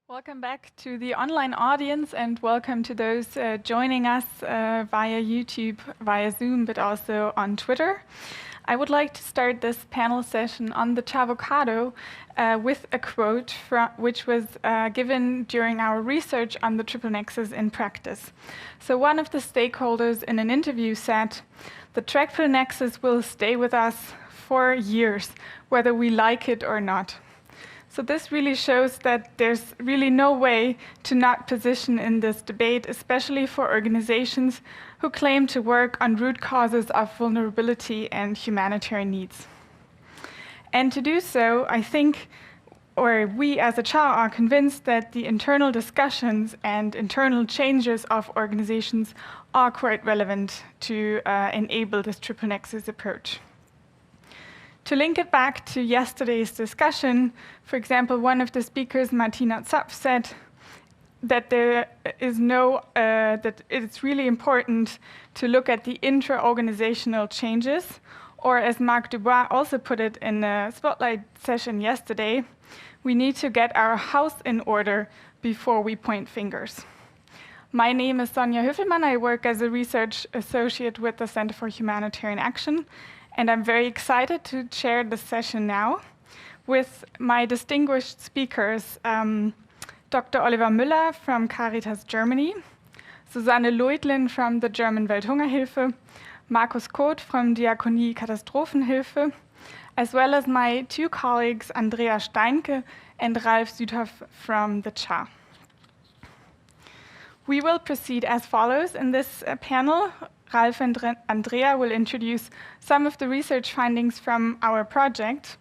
Welcome back to the online audience and welcome to those joining us via YouTube, via Zoom, but also on Twitter. I would like to start this panel session on the CHAvocado with a quote which was given during our research on the Triple Nexus in practice. So one of the stakeholders in an interview said, "The Triple Nexus will stay with us for years, whether we like it or not." So this really shows that there's really no way to not position in this debate, especially for organizations who claim to work on root causes of vulnerability and humanitarian needs. And to do so, I think, or we as a CHA are convinced that the internal discussions and internal changes of organizations are quite relevant to enable this Triple Nexus approach. To link it back to yesterday's discussion, for example, one of the speakers, Martina Zapf, said that that it's really important to look at the intra-organizational changes, or as Marc Dubois also put it in a spotlight session yesterday, we need to get our house in order before we point fingers. My name is Sonja Höfelmann. I work as a research associate with the Center for Humanitarian Action, and I'm very excited to chair the session now with my distinguished speakers, Dr. Oliver Müller from Caritas Germany, Susanne Luithlen from the German Welthungerhilfe, Markus Koth from Diakonie Katastrophenhilfe, as well as my two colleagues, Andrea Steinke and Ralf Südhoff from the CHA. We will proceed as follows in this panel. Ralf and Andrea will introduce some of the research findings from our project.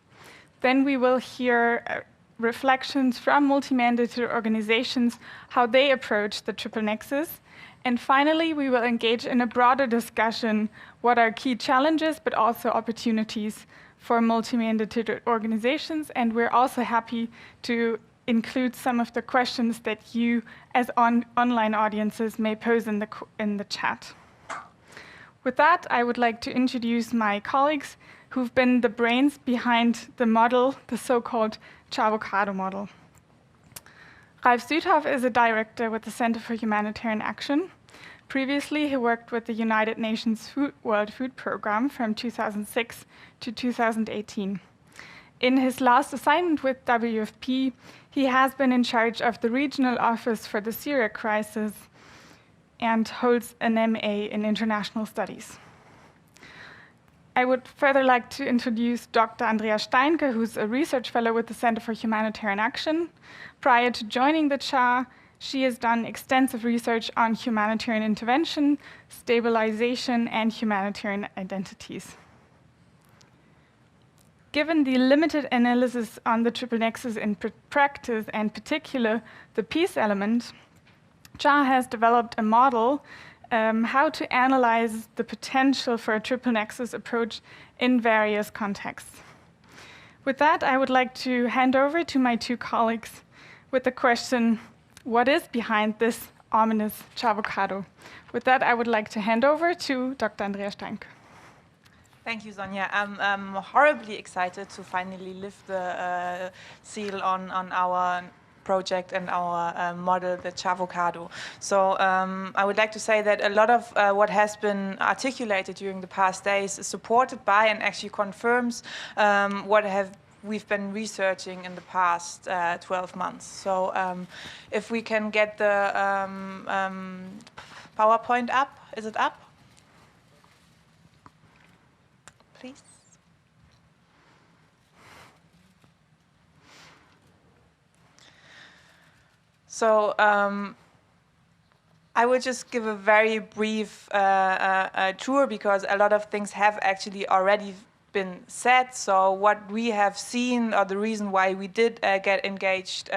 Then we will hear reflections from multi-mandated organizations, how they approach the Triple Nexus. And finally, we will engage in a broader discussion, what are key challenges, but also opportunities for multi-mandated organizations. And we're also happy to include some of the questions that you, as online audiences, may pose in the chat. With that, I would like to introduce my colleagues who've been the brains behind the model, the so-called CHAvocado model. Ralf Südhoff is a director with the Center for Humanitarian Action. Previously, he worked with the United Nations World Food Programme from 2006 to 2018. In his last assignment with WFP, he has been in charge of the regional office for the Syria crisis and holds an MA in International Studies. I would further like to introduce Dr. Andrea Steinke, who's a research fellow with the Center for Humanitarian Action. Prior to joining the CHA, she has done extensive research on humanitarian intervention, stabilization, and humanitarian identities. Given the limited analysis on the Triple Nexus in practice, and particular the peace element, CHA has developed a model how to analyze the potential for a Triple Nexus approach in various contexts. With that, I would like to hand over to my two colleagues with the question, what is behind this ominous CHAvocado? With that, I would like to hand over to Dr. Andrea Steinke. Thank you, Sonja. I'm horribly excited to finally lift the seal on our project and our model, the CHAvocado. So I would like to say that a lot of what has been articulated during the past days is supported by and actually confirms what we've been researching in the past 12 months. So if we can get the PowerPoint up, is it up? Please. So I will just give a very brief tour because a lot of things have actually already been said. So what we have seen, or the reason why we did get engaged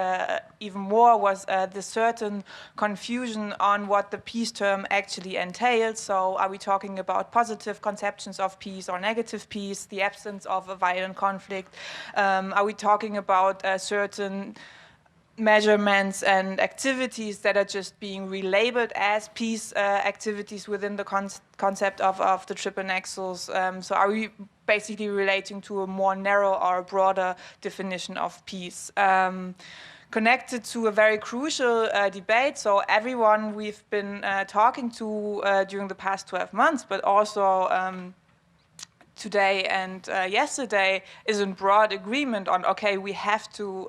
even more, was the certain confusion on what the peace term actually entails. So are we talking about positive conceptions of peace or negative peace, the absence of a violent conflict? Are we talking about certain measurements and activities that are just being relabeled as peace activities within the concept of the Triple Nexus? So are we basically relating to a more narrow or broader definition of peace? Connected to a very crucial debate, so everyone we've been talking to during the past 12 months, but also today and yesterday, is in broad agreement on, okay, we have to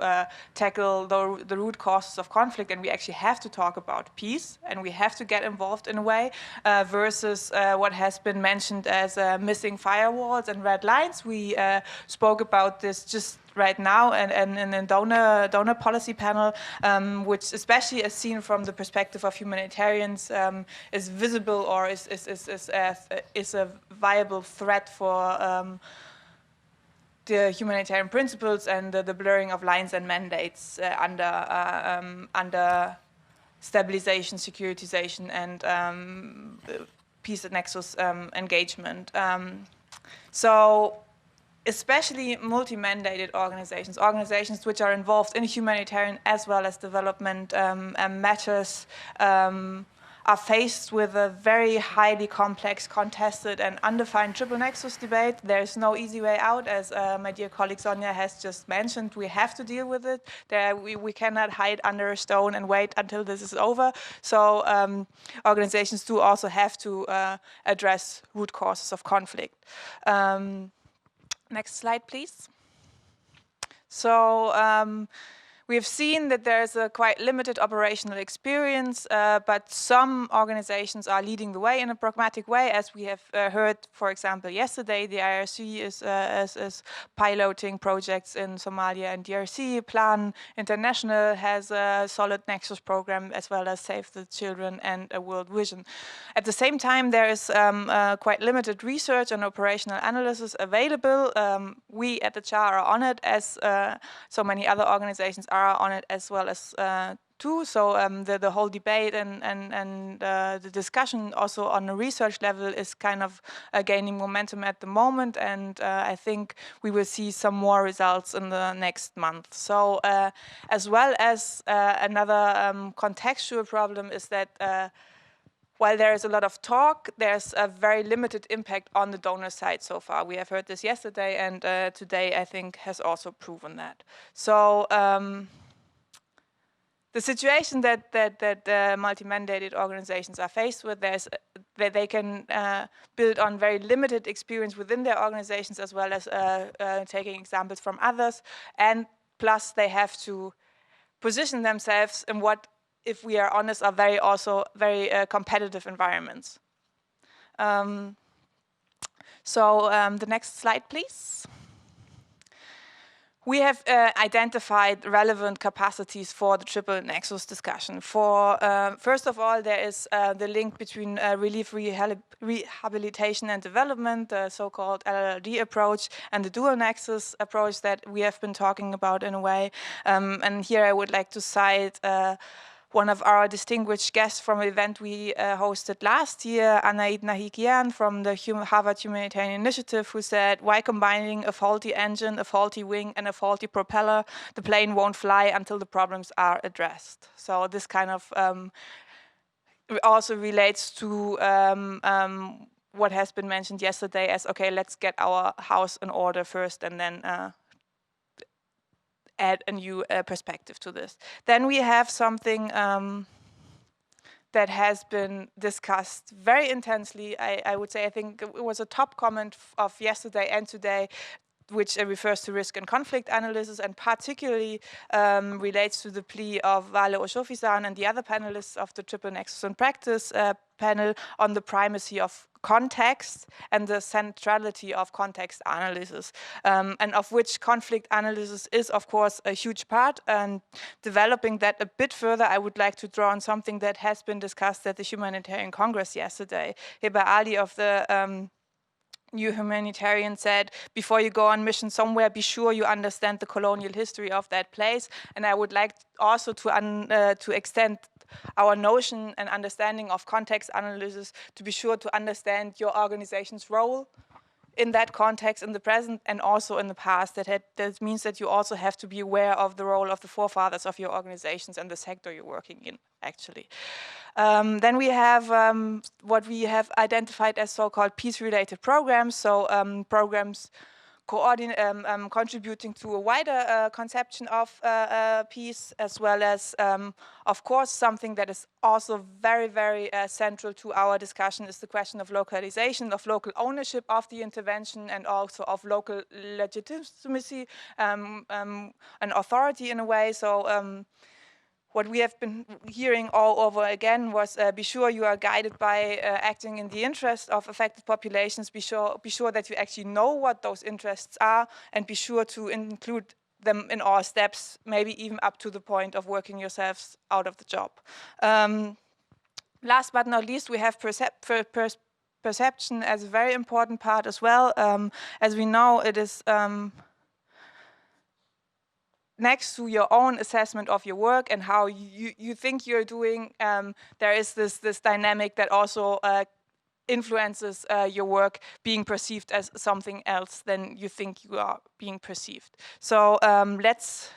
tackle the root causes of conflict, and we actually have to talk about peace, and we have to get involved in a way, versus what has been mentioned as missing firewalls and red lines. We spoke about this just right now and in a donor policy panel, which especially as seen from the perspective of humanitarians is visible or is a viable threat for the humanitarian principles and the blurring of lines and mandates under stabilization, securitization, and peace and nexus engagement. So especially multi-mandated organizations which are involved in humanitarian as well as development matters, are faced with a very highly complex, contested and undefined triple nexus debate. There's no easy way out, as my dear colleague Sonja has just mentioned. We have to deal with it. We cannot hide under a stone and wait until this is over. So organizations do also have to address root causes of conflict. Next slide, please. So we have seen that there's a quite limited operational experience, but some organizations are leading the way in a pragmatic way, as we have heard, for example, yesterday. The IRC is piloting projects in Somalia and DRC. Plan International has a solid Nexus program, as well as Save the Children and a World Vision. At the same time, there is quite limited research and operational analysis available. We at the CHA are on it, as so many other organizations are on it as well as too. So the whole debate and the discussion also on the research level is kind of gaining momentum at the moment, and I think we will see some more results in the next month. So as well as another contextual problem is that while there is a lot of talk, there's a very limited impact on the donor side so far. We have heard this yesterday, and today I think has also proven that. So the situation that multi-mandated organizations are faced with, that they can build on very limited experience within their organizations, as well as taking examples from others, and plus they have to position themselves in what, if we are honest, are very competitive environments. So the next slide, please. We have identified relevant capacities for the Triple Nexus discussion. First of all, there is the link between relief, rehabilitation and development, the so-called LLD approach, and the dual nexus approach that we have been talking about in a way. And here I would like to cite one of our distinguished guests from an event we hosted last year, Anaid Nahikian from the Harvard Humanitarian Initiative, who said, "Why combining a faulty engine, a faulty wing, and a faulty propeller? The plane won't fly until the problems are addressed." So this kind of also relates to what has been mentioned yesterday as, okay, let's get our house in order first and then add a new perspective to this. Then we have something that has been discussed very intensely. I would say, I think it was a top comment of yesterday and today, which refers to risk and conflict analysis, and particularly relates to the plea of Vale Oshofizan and the other panelists of the Triple Nexus in Practice panel on the primacy of context and the centrality of context analysis, and of which conflict analysis is, of course, a huge part. And developing that a bit further, I would like to draw on something that has been discussed at the Humanitarian Congress yesterday. Heba Ali of the New Humanitarian said, before you go on mission somewhere, be sure you understand the colonial history of that place. And I would like also to extend our notion and understanding of context analysis to be sure to understand your organization's role in that context, in the present and also in the past. That means that you also have to be aware of the role of the forefathers of your organizations and the sector you're working in, actually. Then we have what we have identified as so-called peace-related programs, so programs contributing to a wider conception of peace, as well as, of course, something that is also very, very central to our discussion is the question of localization, of local ownership of the intervention, and also of local legitimacy and authority in a way. So what we have been hearing all over again was be sure you are guided by acting in the interest of affected populations, be sure that you actually know what those interests are, and be sure to include them in all steps, maybe even up to the point of working yourselves out of the job. Last but not least, we have perception as a very important part as well. As we know, it is next to your own assessment of your work and how you think you're doing, there is this dynamic that also influences your work being perceived as something else than you think you are being perceived. So let's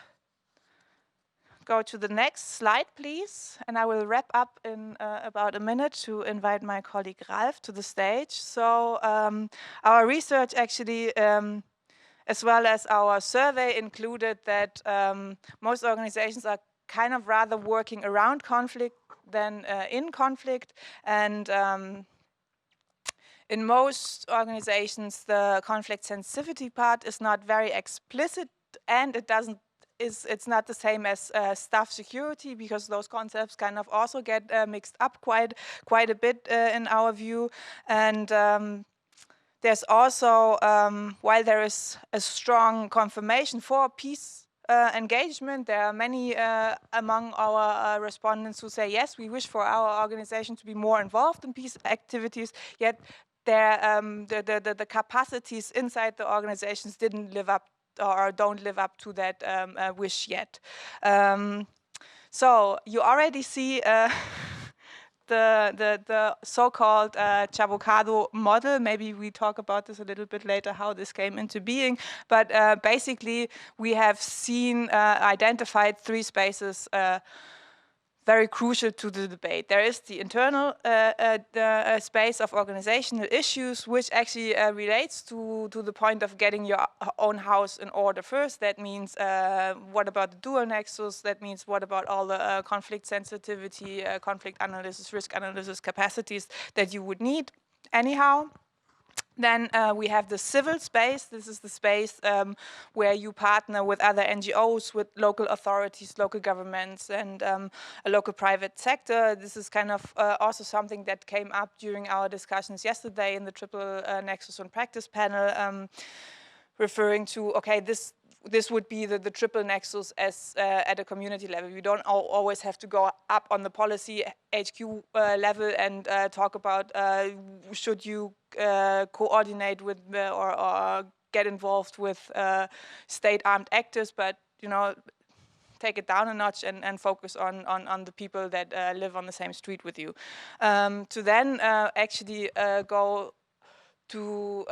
go to the next slide, please. And I will wrap up in about a minute to invite my colleague Ralf to the stage. So our research actually as well as our survey included that most organizations are kind of rather working around conflict than in conflict. And in most organizations, the conflict sensitivity part is not very explicit, and it's not the same as staff security, because those concepts kind of also get mixed up quite a bit in our view. And there's also, while there is a strong confirmation for peace engagement, there are many among our respondents who say, yes, we wish for our organization to be more involved in peace activities, yet the capacities inside the organizations didn't live up or don't live up to that wish yet. So you already see the so-called CHAvocado model. Maybe we talk about this a little bit later, how this came into being. But basically, we have identified three spaces very crucial to the debate. There is the internal space of organizational issues, which actually relates to the point of getting your own house in order first. That means what about the dual nexus? That means what about all the conflict sensitivity, conflict analysis, risk analysis capacities that you would need anyhow. Then we have the civil space. This is the space where you partner with other NGOs, with local authorities, local governments, and a local private sector. This is kind of also something that came up during our discussions yesterday in the Triple Nexus on Practice panel, referring to, okay, this would be the triple nexus as at a community level. You don't always have to go up on the policy HQ level and talk about should you coordinate with or get involved with state armed actors, but take it down a notch and focus on the people that live on the same street with you. To then actually go to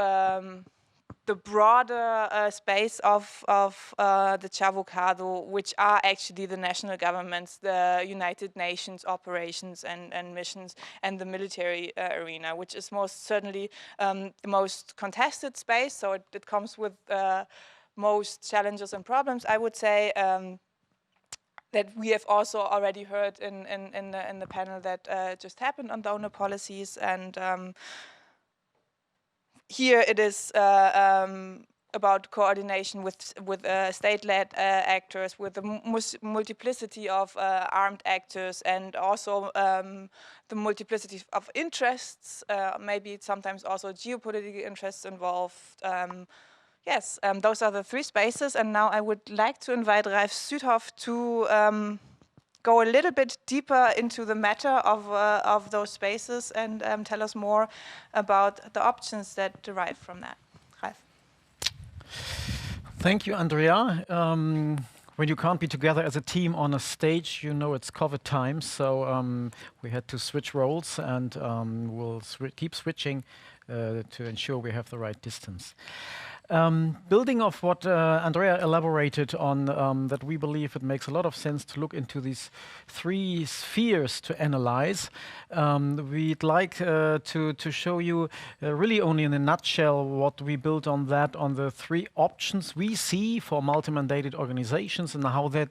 the broader space of the CHAvocado, which are actually the national governments, the United Nations operations and missions, and the military arena, which is most certainly the most contested space. So it comes with most challenges and problems, I would say, that we have also already heard in the panel that just happened on donor policies. And here it is about coordination with state-led actors, with the multiplicity of armed actors, and also the multiplicity of interests, maybe sometimes also geopolitical interests involved. Yes, those are the three spaces, and now I would like to invite Ralf Südhoff to go a little bit deeper into the matter of those spaces and tell us more about the options that derive from that. Ralf. Thank you, Andrea. When you can't be together as a team on a stage, it's COVID time, so we had to switch roles, and we'll keep switching to ensure we have the right distance. Building off what Andrea elaborated on, that we believe it makes a lot of sense to look into these 3 spheres to analyze. We'd like to show you really only in a nutshell what we built on that, on the 3 options we see for multi-mandated organizations and how that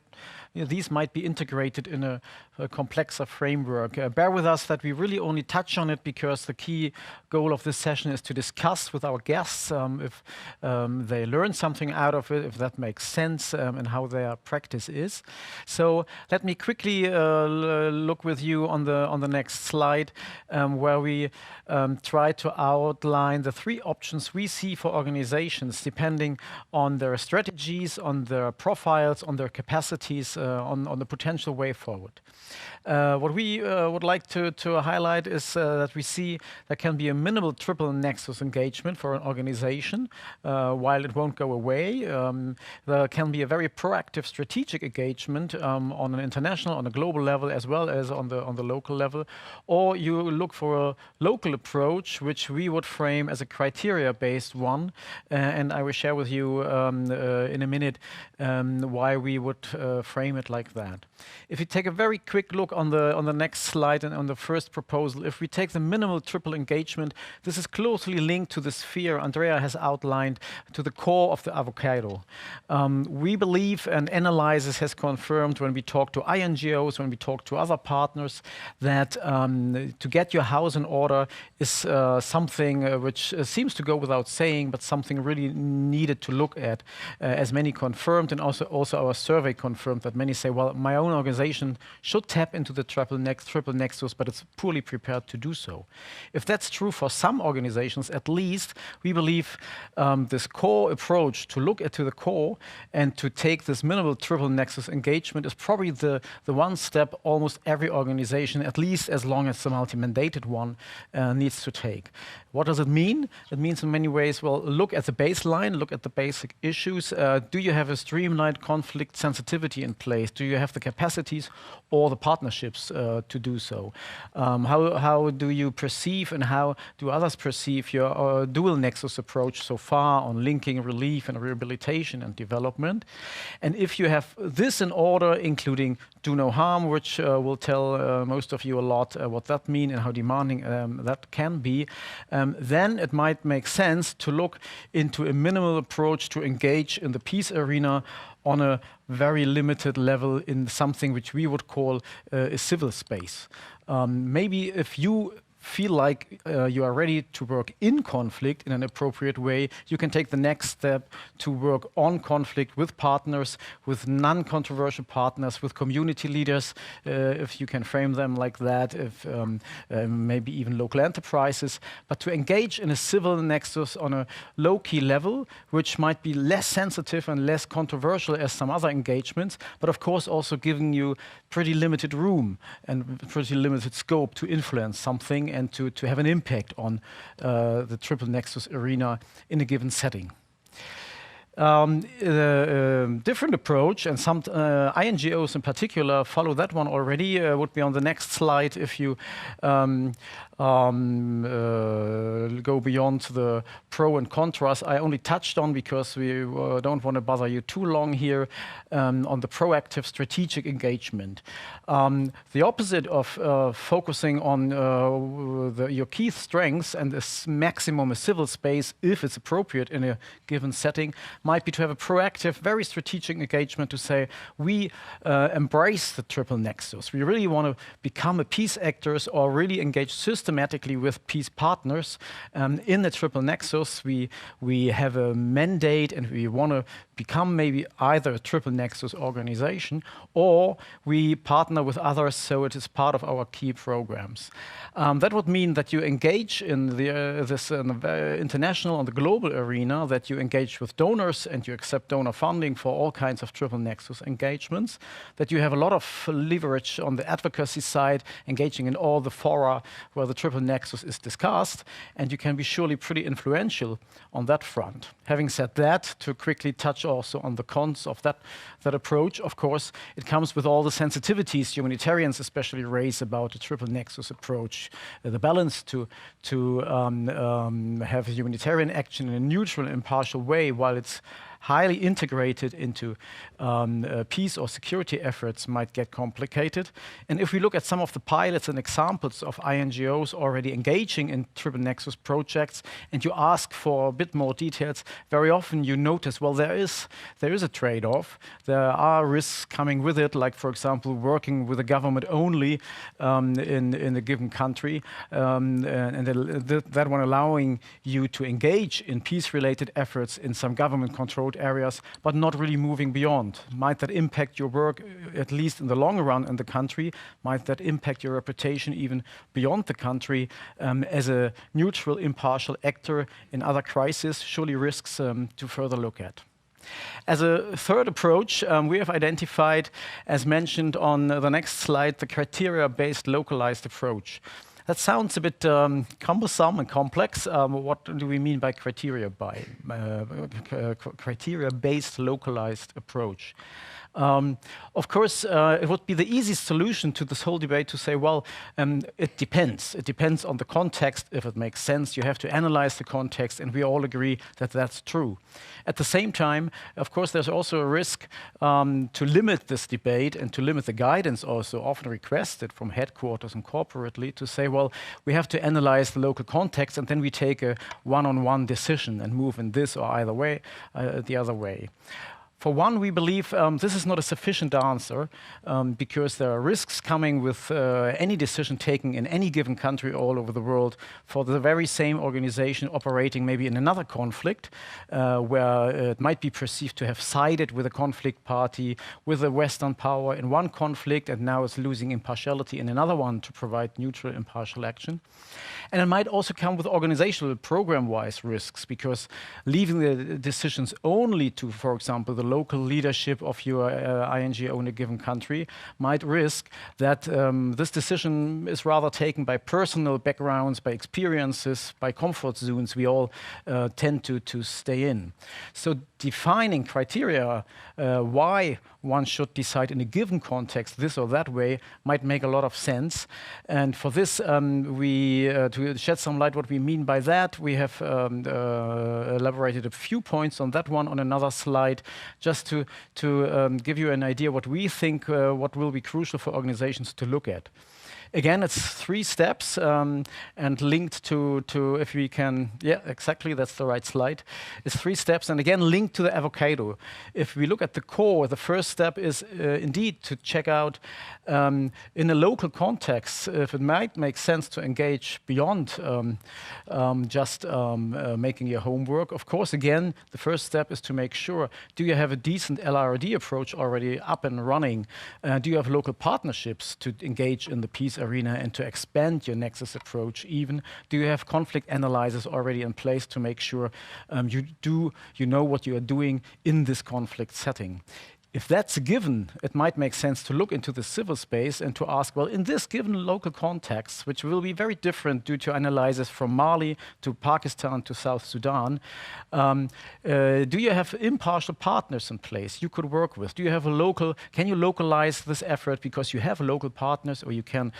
these might be integrated in a complexer framework. Bear with us that we really only touch on it because the key goal of this session is to discuss with our guests if they learn something out of it, if that makes sense, and how their practice is. So let me quickly look with you on the next slide, where we try to outline the 3 options we see for organizations depending on their strategies, on their profiles, on their capacities, on the potential way forward. What we would like to highlight is that we see there can be a minimal triple nexus engagement for an organization. While it won't go away, there can be a very proactive strategic engagement on an international, on a global level, as well as on the local level. Or you look for a local approach, which we would frame as a criteria-based one. And I will share with you in a minute why we would frame it like that. If you take a very quick look on the next slide and on the first proposal, if we take the minimal triple engagement, this is closely linked to the sphere Andrea has outlined, to the core of the avocado. We believe, and analysis has confirmed when we talk to INGOs, when we talk to other partners, that to get your house in order is something which seems to go without saying, but something really needed to look at, as many confirmed, and also our survey confirmed that many say, well, my own organization should tap into the triple nexus, but it's poorly prepared to do so. If that's true for some organizations, at least, we believe this core approach to look to the core and to take this minimal triple nexus engagement is probably the one step almost every organization, at least as long as the multi-mandated one, needs to take. What does it mean? It means in many ways, well, look at the baseline, look at the basic issues. Do you have a streamlined conflict sensitivity in place? Do you have the capacities or the partnerships to do so? How do you perceive and how do others perceive your dual nexus approach so far on linking relief and rehabilitation and development? And if you have this in order, including do no harm, which will tell most of you a lot what that means and how demanding that can be, then it might make sense to look into a minimal approach to engage in the peace arena on a very limited level in something which we would call a civil space. Maybe if you feel like you are ready to work in conflict in an appropriate way, you can take the next step to work on conflict with partners, with non-controversial partners, with community leaders, if you can frame them like that, if maybe even local enterprises, but to engage in a civil nexus on a low-key level, which might be less sensitive and less controversial as some other engagements, but of course also giving you pretty limited room and pretty limited scope to influence something and to have an impact on the triple nexus arena in a given setting. Different approach, and some INGOs in particular follow that one already, would be on the next slide if you go beyond the pro and contras. I only touched on because we don't want to bother you too long here on the proactive strategic engagement. The opposite of focusing on your key strengths and the maximum civil space, if it's appropriate in a given setting, might be to have a proactive, very strategic engagement to say, we embrace the triple nexus. We really want to become a peace actors or really engage systematically with peace partners in the triple nexus. We have a mandate and we want to become maybe either a triple nexus organization or we partner with others, so it is part of our key programs. That would mean that you engage in this international and the global arena, that you engage with donors and you accept donor funding for all kinds of triple nexus engagements, that you have a lot of leverage on the advocacy side, engaging in all the fora where the triple nexus is discussed, and you can be surely pretty influential on that front. Having said that, to quickly touch also on the cons of that approach. Of course, it comes with all the sensitivities humanitarians especially raise about the Triple Nexus approach, the balance to have humanitarian action in a neutral, impartial way, while it's highly integrated into peace or security efforts, might get complicated. And if we look at some of the pilots and examples of INGOs already engaging in Triple Nexus projects, and you ask for a bit more details, very often you notice, well, there is a trade-off. There are risks coming with it, like, for example, working with a government only in a given country, and that one allowing you to engage in peace-related efforts in some government-controlled areas, but not really moving beyond. Might that impact your work, at least in the long run in the country? Might that impact your reputation even beyond the country as a neutral, impartial actor in other crises? Surely risks to further look at. As a third approach, we have identified, as mentioned on the next slide, the criteria-based localized approach. That sounds a bit cumbersome and complex. What do we mean by criteria-based localized approach? Of course, it would be the easiest solution to this whole debate to say, well, it depends. It depends on the context. If it makes sense, you have to analyze the context, and we all agree that that's true. At the same time, of course, there's also a risk to limit this debate and to limit the guidance also often requested from headquarters and corporately to say, well, we have to analyze the local context, and then we take a one-on-one decision and move in this or either way, the other way. For one, we believe this is not a sufficient answer because there are risks coming with any decision taken in any given country all over the world for the very same organization operating maybe in another conflict where it might be perceived to have sided with a conflict party, with a Western power in one conflict, and now is losing impartiality in another one to provide neutral, impartial action. And it might also come with organizational, program-wise risks, because leaving the decisions only to, for example, the local leadership of your INGO in a given country might risk that this decision is rather taken by personal backgrounds, by experiences, by comfort zones we all tend to stay in. So defining criteria why one should decide in a given context this or that way might make a lot of sense. And for this, to shed some light what we mean by that, we have elaborated a few points on that one on another slide, just to give you an idea what we think what will be crucial for organizations to look at. Again, it's 3 steps and linked to, if we can, yeah, exactly, that's the right slide. It's 3 steps and again linked to the CHAvocado. If we look at the core, the first step is indeed to check out in a local context if it might make sense to engage beyond just making your homework. Of course, again, the first step is to make sure, do you have a decent LRD approach already up and running? Do you have local partnerships to engage in the peace arena and to expand your Nexus approach even? Do you have conflict analyzers already in place to make sure you know what you are doing in this conflict setting? If that's a given, it might make sense to look into the civil space and to ask, well, in this given local context, which will be very different due to analysis from Mali to Pakistan to South Sudan, do you have impartial partners in place you could work with? Do you have can you localize this effort because you have local partners, or you can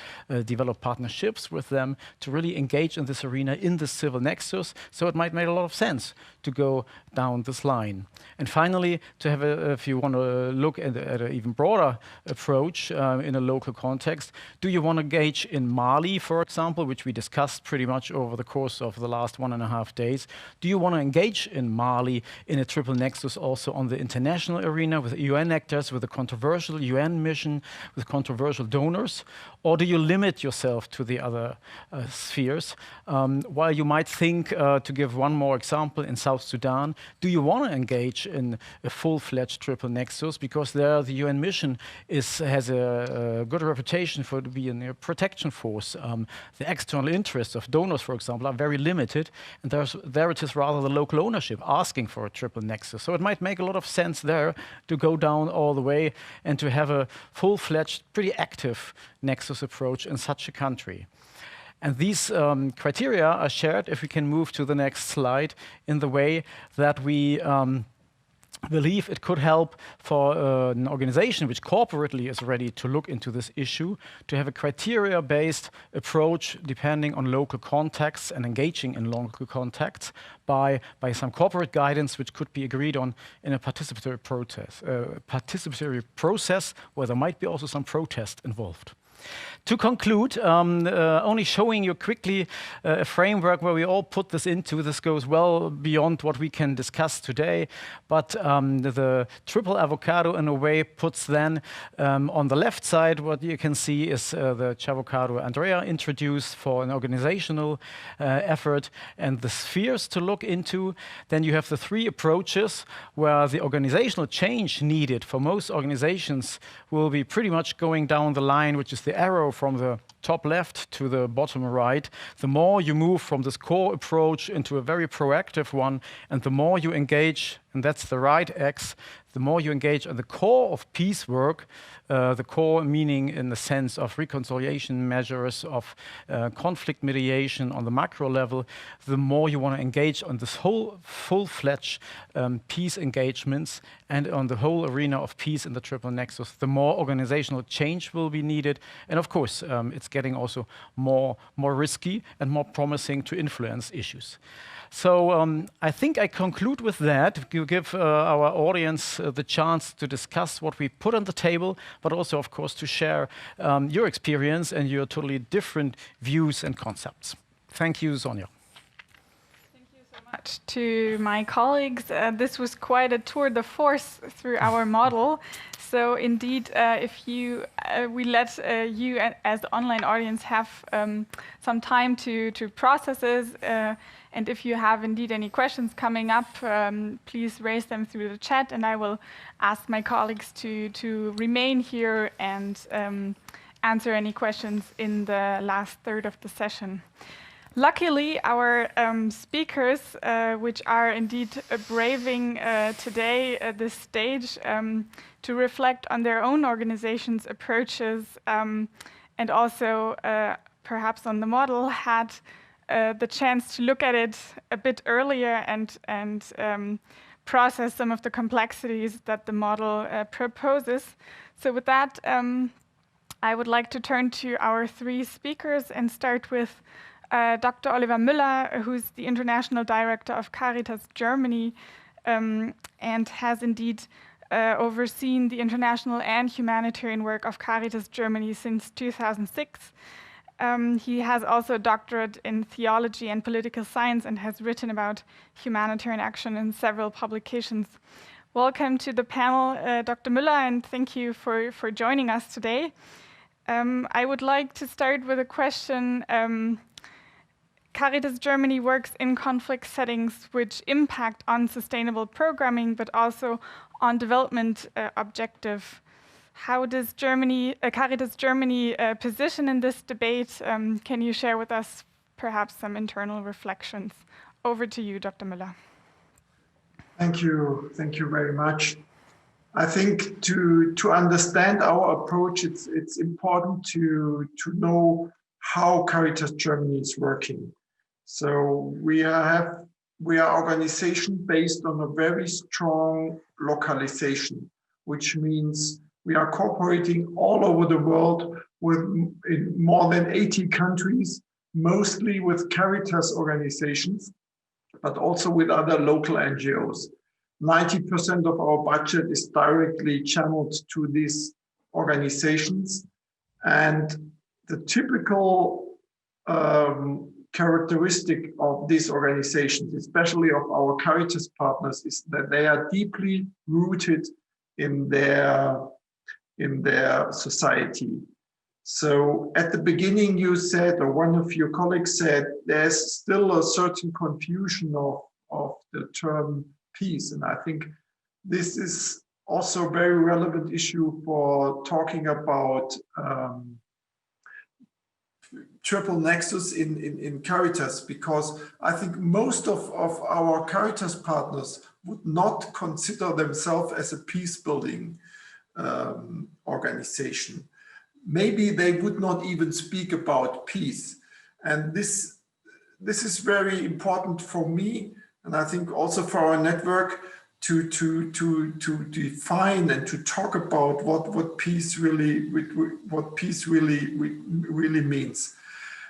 develop partnerships with them to really engage in this arena in the civil nexus? So it might make a lot of sense to go down this line. And finally, to have if you want to look at an even broader approach in a local context, do you want to engage in Mali, for example, which we discussed pretty much over the course of the last 1.5 days? Do you want to engage in Mali in a triple nexus also on the international arena with UN actors, with a controversial UN mission, with controversial donors? Or do you limit yourself to the other spheres? While you might think, to give one more example, in South Sudan, do you want to engage in a full-fledged triple nexus? Because there the UN mission has a good reputation for being a protection force. The external interests of donors, for example, are very limited, and there it is rather the local ownership asking for a triple nexus. So it might make a lot of sense there to go down all the way and to have a full-fledged, pretty active nexus approach in such a country. And these criteria are shared, if we can move to the next slide, in the way that we believe it could help for an organization which corporately is ready to look into this issue to have a criteria-based approach depending on local contexts and engaging in local contexts by some corporate guidance which could be agreed on in a participatory process where there might be also some protest involved. To conclude, only showing you quickly a framework where we all put this into. This goes well beyond what we can discuss today, but the triple avocado in a way puts then on the left side what you can see is the CHAvocado Andrea introduced for an organizational effort and the spheres to look into. Then you have the three approaches where the organizational change needed for most organizations will be pretty much going down the line, which is the arrow from the top left to the bottom right. The more you move from this core approach into a very proactive one, and the more you engage, and that's the right X, the more you engage on the core of peace work, the core meaning in the sense of reconciliation measures, of conflict mediation on the macro level, the more you want to engage on this whole full-fledged peace engagements and on the whole arena of peace in the Triple Nexus, the more organizational change will be needed. And of course, it's getting also more risky and more promising to influence issues. So I think I conclude with that, to give our audience the chance to discuss what we put on the table, but also, of course, to share your experience and your totally different views and concepts. Thank you, Sonja. Thank you so much to my colleagues. This was quite a tour de force through our model. So indeed, if you, we let you as the online audience have some time to process this. And if you have indeed any questions coming up, please raise them through the chat, and I will ask my colleagues to remain here and answer any questions in the last third of the session. Luckily, our speakers, which are indeed braving today this stage to reflect on their own organization's approaches and also perhaps on the model, had the chance to look at it a bit earlier and process some of the complexities that the model proposes. So with that, I would like to turn to our three speakers and start with Dr. Oliver Müller, who's the International Director of Caritas Germany and has indeed overseen the international and humanitarian work of Caritas Germany since 2006. He has also a doctorate in theology and political science and has written about humanitarian action in several publications. Welcome to the panel, Dr. Müller, and thank you for joining us today. I would like to start with a question. Caritas Germany works in conflict settings which impact on sustainable programming, but also on development objective. How does Caritas Germany position in this debate? Can you share with us perhaps some internal reflections? Over to you, Dr. Müller. Thank you very much. I think to understand our approach, it's important to know how Caritas Germany is working. So we are organization based on a very strong localization, which means we are cooperating all over the world in more than 80 countries, mostly with Caritas organizations, but also with other local NGOs. 90% of our budget is directly channeled to these organizations. And the typical characteristic of these organizations, especially of our Caritas partners, is that they are deeply rooted in their society. So at the beginning you said, or one of your colleagues said, there's still a certain confusion of the term peace. And I think this is also a very relevant issue for talking about Triple Nexus in Caritas, because I think most of our Caritas partners would not consider themselves as a peace-building organization. Maybe they would not even speak about peace. And this is very important for me, and I think also for our network, to define and to talk about what peace really means.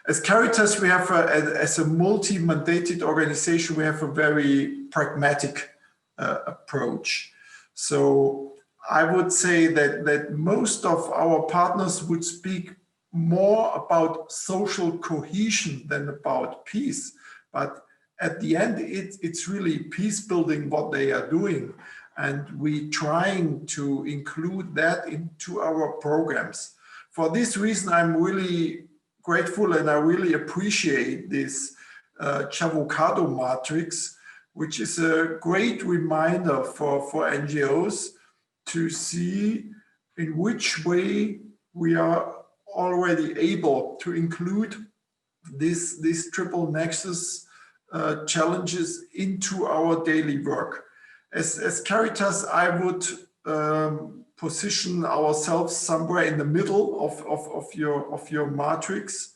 As Caritas, we have as a multi-mandated organization, we have a very pragmatic approach. So I would say that most of our partners would speak more about social cohesion than about peace. But at the end, it's really peace building what they are doing. And we trying to include that into our programs. For this reason, I'm really grateful and I really appreciate this CHAvocado matrix, which is a great reminder for NGOs to see in which way we are already able to include this Triple Nexus challenges into our daily work. As Caritas, I would position ourselves somewhere in the middle of your matrix.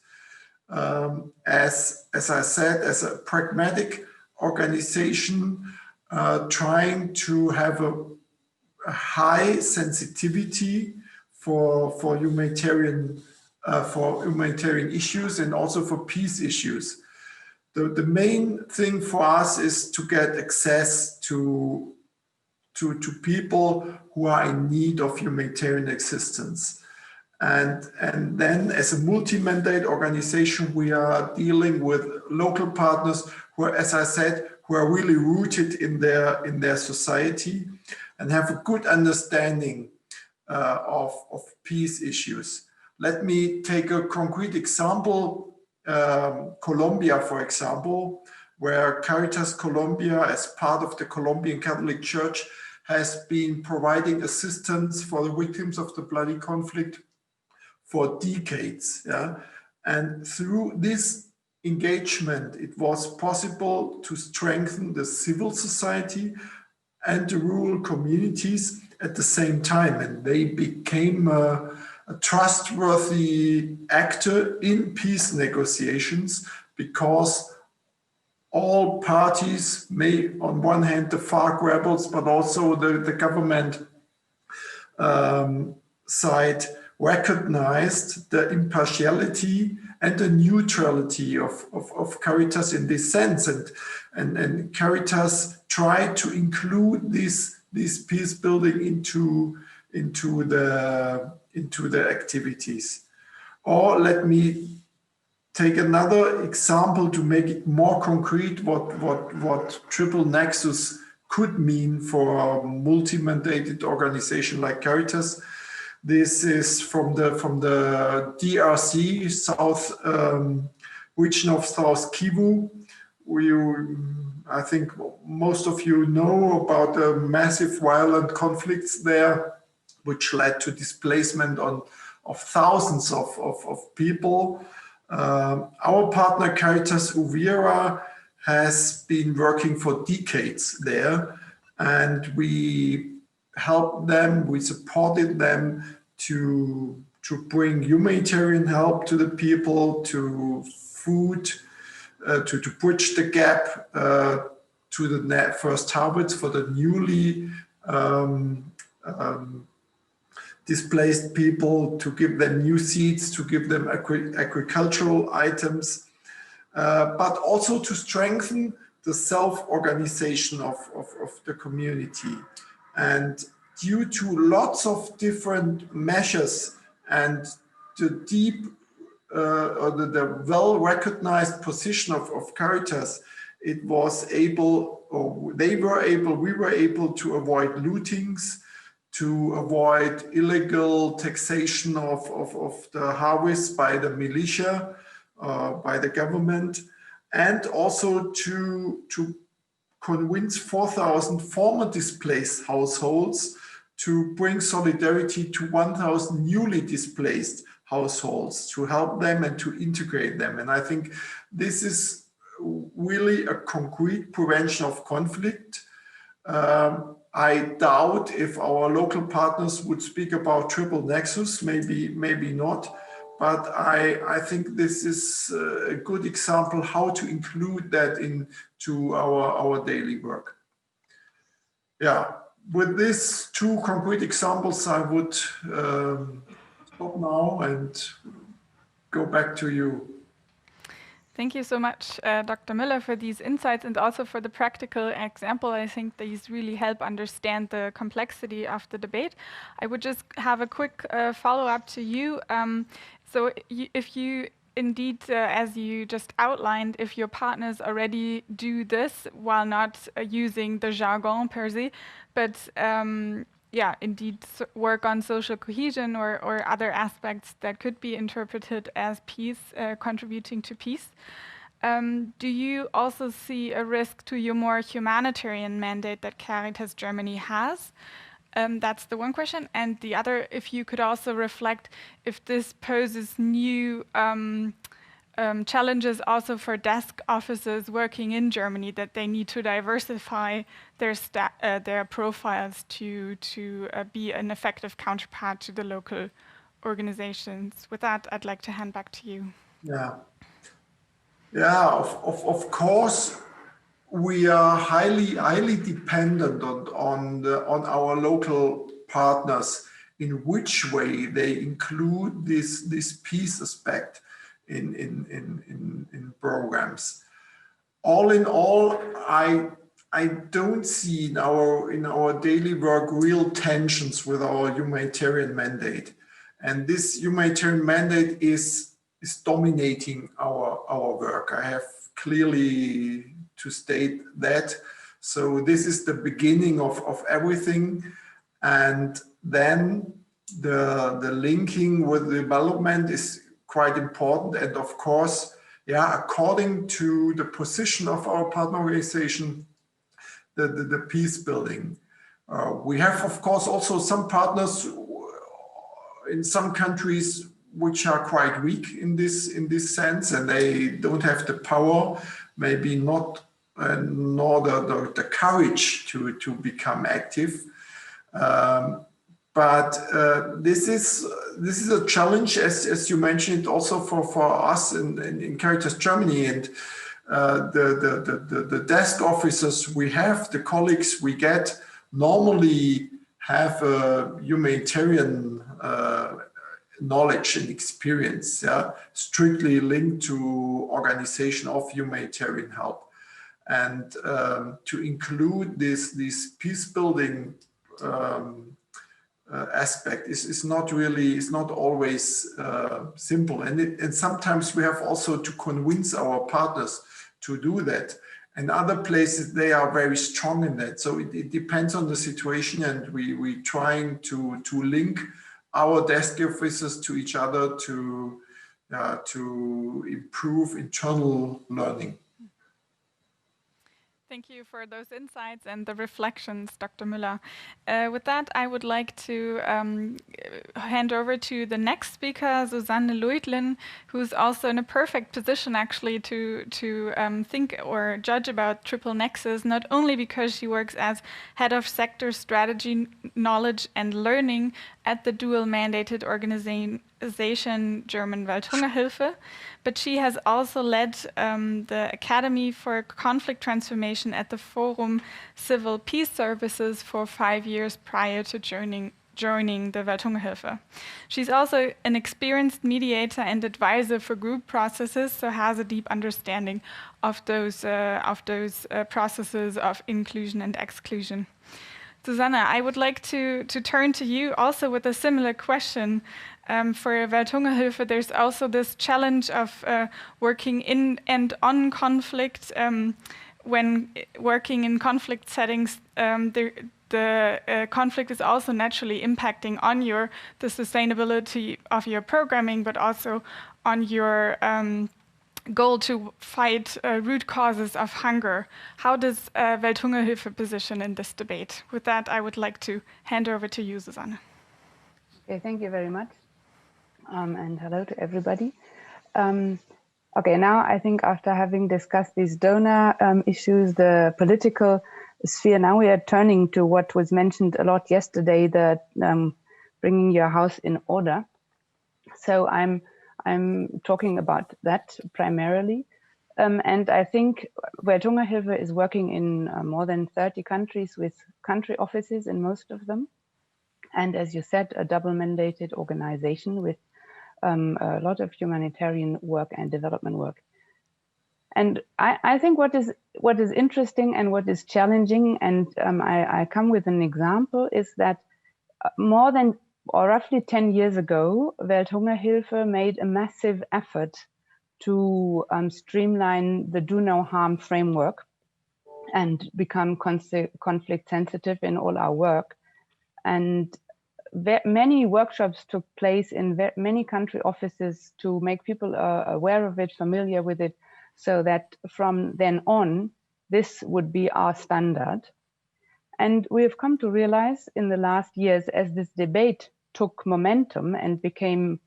As I said, as a pragmatic organization, trying to have a high sensitivity for humanitarian issues and also for peace issues. The main thing for us is to get access to people who are in need of humanitarian assistance. And then as a multi-mandate organization, we are dealing with local partners who are, as I said, who are really rooted in their society and have a good understanding of peace issues. Let me take a concrete example. Colombia, for example, where Caritas Colombia, as part of the Colombian Catholic Church, has been providing assistance for the victims of the bloody conflict for decades. Yeah? And through this engagement, it was possible to strengthen the civil society and the rural communities at the same time. And they became a trustworthy actor in peace negotiations, because all parties may, on one hand, the FARC rebels, but also the government side, recognized the impartiality and the neutrality of Caritas in this sense. And Caritas tried to include this peace building into the activities. Or let me take another example to make it more concrete what Triple Nexus could mean for a multi-mandated organization like Caritas. This is from the DRC, South region of South Kivu. I think most of you know about the massive violent conflicts there, which led to displacement of thousands of people. Our partner Caritas Uvira has been working for decades there, and we helped them, we supported them to bring humanitarian help to the people, to food, to bridge the gap to the first harvest for the newly displaced people, to give them new seeds, to give them agricultural items, but also to strengthen the self-organization of the community. And due to lots of different measures and the deep or the well-recognized position of Caritas, it was able, or we were able to avoid lootings, to avoid illegal taxation of the harvest by the militia, by the government, and also to convince 4,000 former displaced households to bring solidarity to 1,000 newly displaced households, to help them and to integrate them. And I think this is really a concrete prevention of conflict. I doubt if our local partners would speak about Triple Nexus, maybe not, but I think this is a good example how to include that into our daily work. yeah, with these two concrete examples, I would stop now and go back to you. Thank you so much, Dr. Müller, for these insights and also for the practical example. I think these really help understand the complexity of the debate. I would just have a quick follow-up to you. If you indeed, as you just outlined, if your partners already do this while not using the jargon per se, but indeed work on social cohesion or other aspects that could be interpreted as peace, contributing to peace. Do you also see a risk to your more humanitarian mandate that Caritas Germany has? That's the one question. And the other, if you could also reflect if this poses new challenges also for desk officers working in Germany, that they need to diversify their profiles to be an effective counterpart to the local organizations. With that, I'd like to hand back to you. Of course, we are highly dependent on our local partners in which way they include this peace aspect in programs. All in all, I don't see in our daily work real tensions with our humanitarian mandate, and this humanitarian mandate is dominating our work. I have clearly to state that. So this is the beginning of everything, and then the linking with development is quite important. And of course, according to the position of our partner organization, the peace building. We have, of course, also some partners in some countries which are quite weak in this sense, and they don't have the power, maybe not, nor the courage to become active. But this is a challenge, as you mentioned, also for us in Caritas Germany, and the desk officers we have, the colleagues we get, normally have a humanitarian knowledge and experience, strictly linked to organization of humanitarian help, and to include this peace building aspect is not always simple, and sometimes we have also to convince our partners to do that. And other places they are very strong in that. So it depends on the situation, and we trying to link our desk officers to each other to improve internal learning. Thank you for those insights and the reflections, Dr. Müller. With that, I would like to hand over to the next speaker, Susanne Luithlen, who's also in a perfect position actually to think or judge about Triple Nexus, not only because she works as head of sector strategy, knowledge and learning at the dual mandated organization German Welthungerhilfe, but she has also led the Academy for Conflict Transformation at the Forum Civil Peace Services for 5 years prior to joining the Welthungerhilfe. She's also an experienced mediator and advisor for group processes, so has a deep understanding of those processes of inclusion and exclusion. Susanne, I would like to turn to you also with a similar question. For Welthungerhilfe, there's also this challenge of working in and on conflict. When working in conflict settings, the conflict is also naturally impacting on the sustainability of your programming, but also on your goal to fight root causes of hunger. How does Welthungerhilfe position in this debate? With that, I would like to hand over to you, Susanne. Okay, thank you very much. And hello to everybody. Okay, now I think after having discussed these donor issues, the political sphere, now we are turning to what was mentioned a lot yesterday, the bringing your house in order. So I'm talking about that primarily. And I think Welthungerhilfe is working in more than 30 countries with country offices in most of them. And as you said, a double mandated organization with a lot of humanitarian work and development work. And I think what is interesting and what is challenging, and I come with an example, is that more than or roughly 10 years ago, Welthungerhilfe made a massive effort to streamline the do no harm framework and become conflict sensitive in all our work. And many workshops took place in many country offices to make people aware of it, familiar with it, so that from then on, this would be our standard. And we have come to realize in the last years, as this debate took momentum and became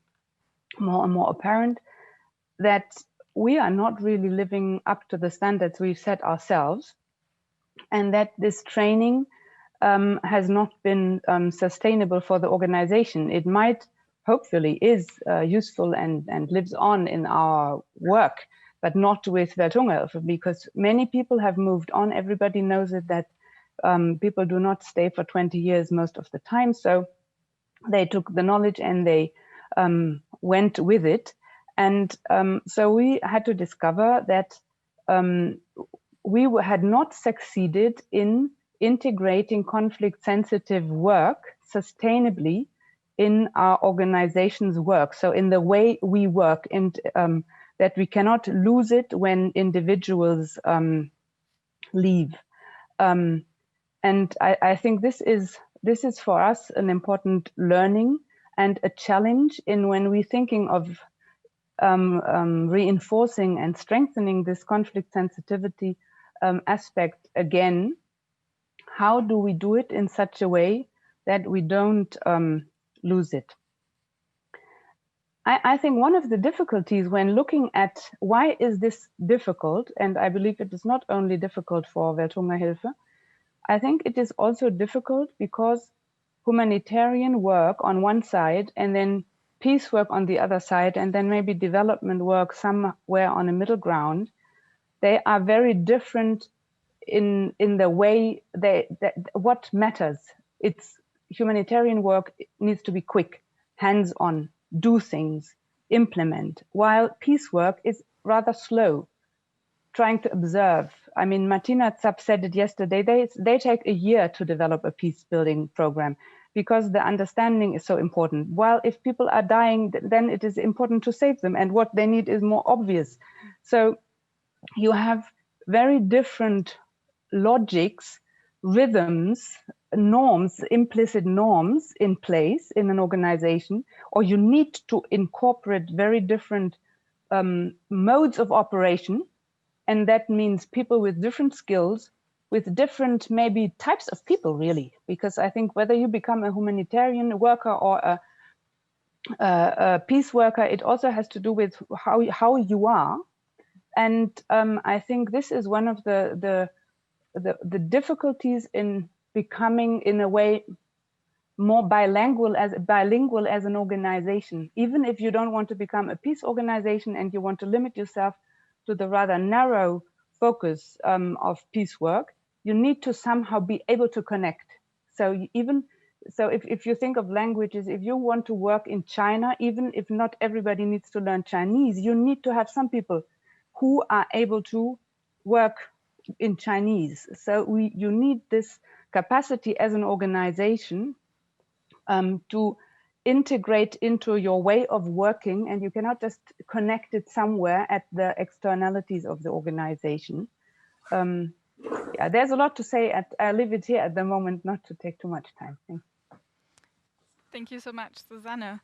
more and more apparent, that we are not really living up to the standards we've set ourselves, and that this training has not been sustainable for the organization. It might, hopefully, is useful and lives on in our work, but not with Welthungerhilfe, because many people have moved on. Everybody knows it, that people do not stay for 20 years most of the time. So they took the knowledge and they went with it. And so we had to discover that we had not succeeded in integrating conflict-sensitive work sustainably in our organization's work. So in the way we work, and that we cannot lose it when individuals leave. And I think this is for us an important learning and a challenge in when we're thinking of reinforcing and strengthening this conflict sensitivity aspect again. How do we do it in such a way that we don't lose it? I think one of the difficulties when looking at why is this difficult, and I believe it is not only difficult for Welthungerhilfe, I think it is also difficult because humanitarian work on one side and then peace work on the other side, and then maybe development work somewhere on a middle ground, they are very different in the way what matters. It's humanitarian work needs to be quick, hands-on, do things, implement, while peace work is rather slow, trying to observe. I mean, Martina Zapp said it yesterday, they take a year to develop a peace building program because the understanding is so important. While if people are dying, then it is important to save them, and what they need is more obvious. So you have very different logics, rhythms, norms, implicit norms in place in an organization, or you need to incorporate very different modes of operation. And that means people with different skills, with different maybe types of people, really, because I think whether you become a humanitarian worker or a peace worker, it also has to do with how you are. And I think this is one of the difficulties in becoming, in a way, more bilingual as an organization. Even if you don't want to become a peace organization and you want to limit yourself to the rather narrow focus of peace work, you need to somehow be able to connect. So if you think of languages, if you want to work in China, even if not everybody needs to learn Chinese, you need to have some people who are able to work in Chinese. So you need this capacity as an organization to integrate into your way of working, and you cannot just connect it somewhere at the externalities of the organization. Yeah, there's a lot to say. I'll leave it here at the moment, not to take too much time. Thanks. Thank you so much, Susanne.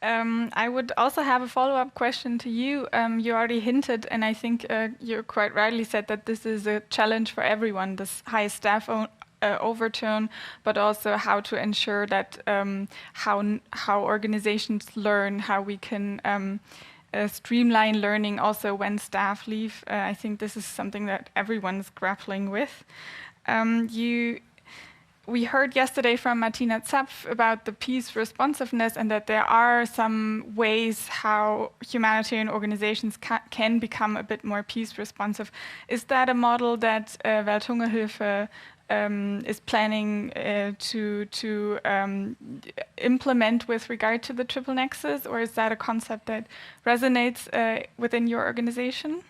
I would also have a follow-up question to you. You already hinted, and I think you quite rightly said that this is a challenge for everyone, this high staff overturn, but also how to ensure that how organizations learn, how we can streamline learning also when staff leave. I think this is something that everyone's grappling with. we heard yesterday from Martina Zapf about the peace responsiveness and that there are some ways how humanitarian organizations can become a bit more peace responsive. Is that a model that Welthungerhilfe is planning to implement with regard to the Triple Nexus, or is that a concept that resonates within your organization?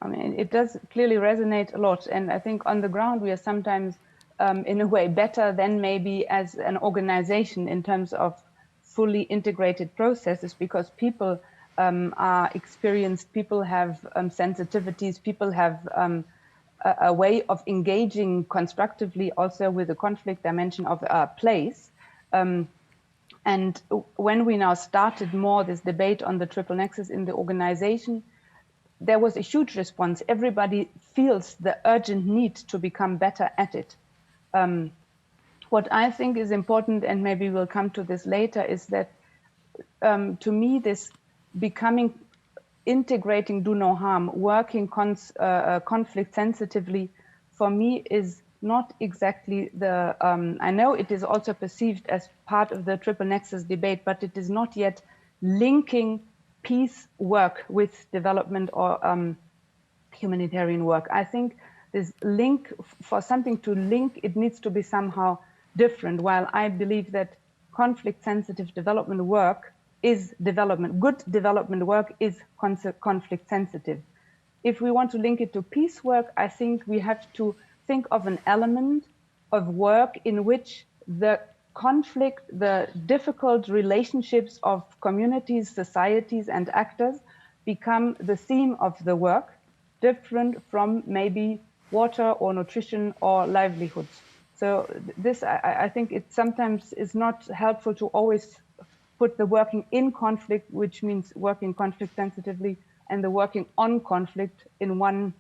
I mean, it does clearly resonate a lot, and I think on the ground we are sometimes in a way better than maybe as an organization in terms of fully integrated processes, because people are experienced, people have sensitivities, people have a way of engaging constructively also with the conflict dimension of a place. And when we now started more this debate on the Triple Nexus in the organization, there was a huge response. Everybody feels the urgent need to become better at it. What I think is important, and maybe we'll come to this later, is that to me, this becoming, integrating do no harm, working conflict sensitively, for me is not exactly the, I know it is also perceived as part of the Triple Nexus debate, but it is not yet linking peace work with development or humanitarian work. I think this link, for something to link, it needs to be somehow different. While I believe that conflict-sensitive development work is development, good development work is conflict-sensitive. If we want to link it to peace work, I think we have to think of an element of work in which the conflict, the difficult relationships of communities, societies, and actors become the theme of the work, different from maybe water or nutrition or livelihoods. So this, I think it sometimes is not helpful to always put the working in conflict, which means working conflict sensitively, and the working on conflict in one.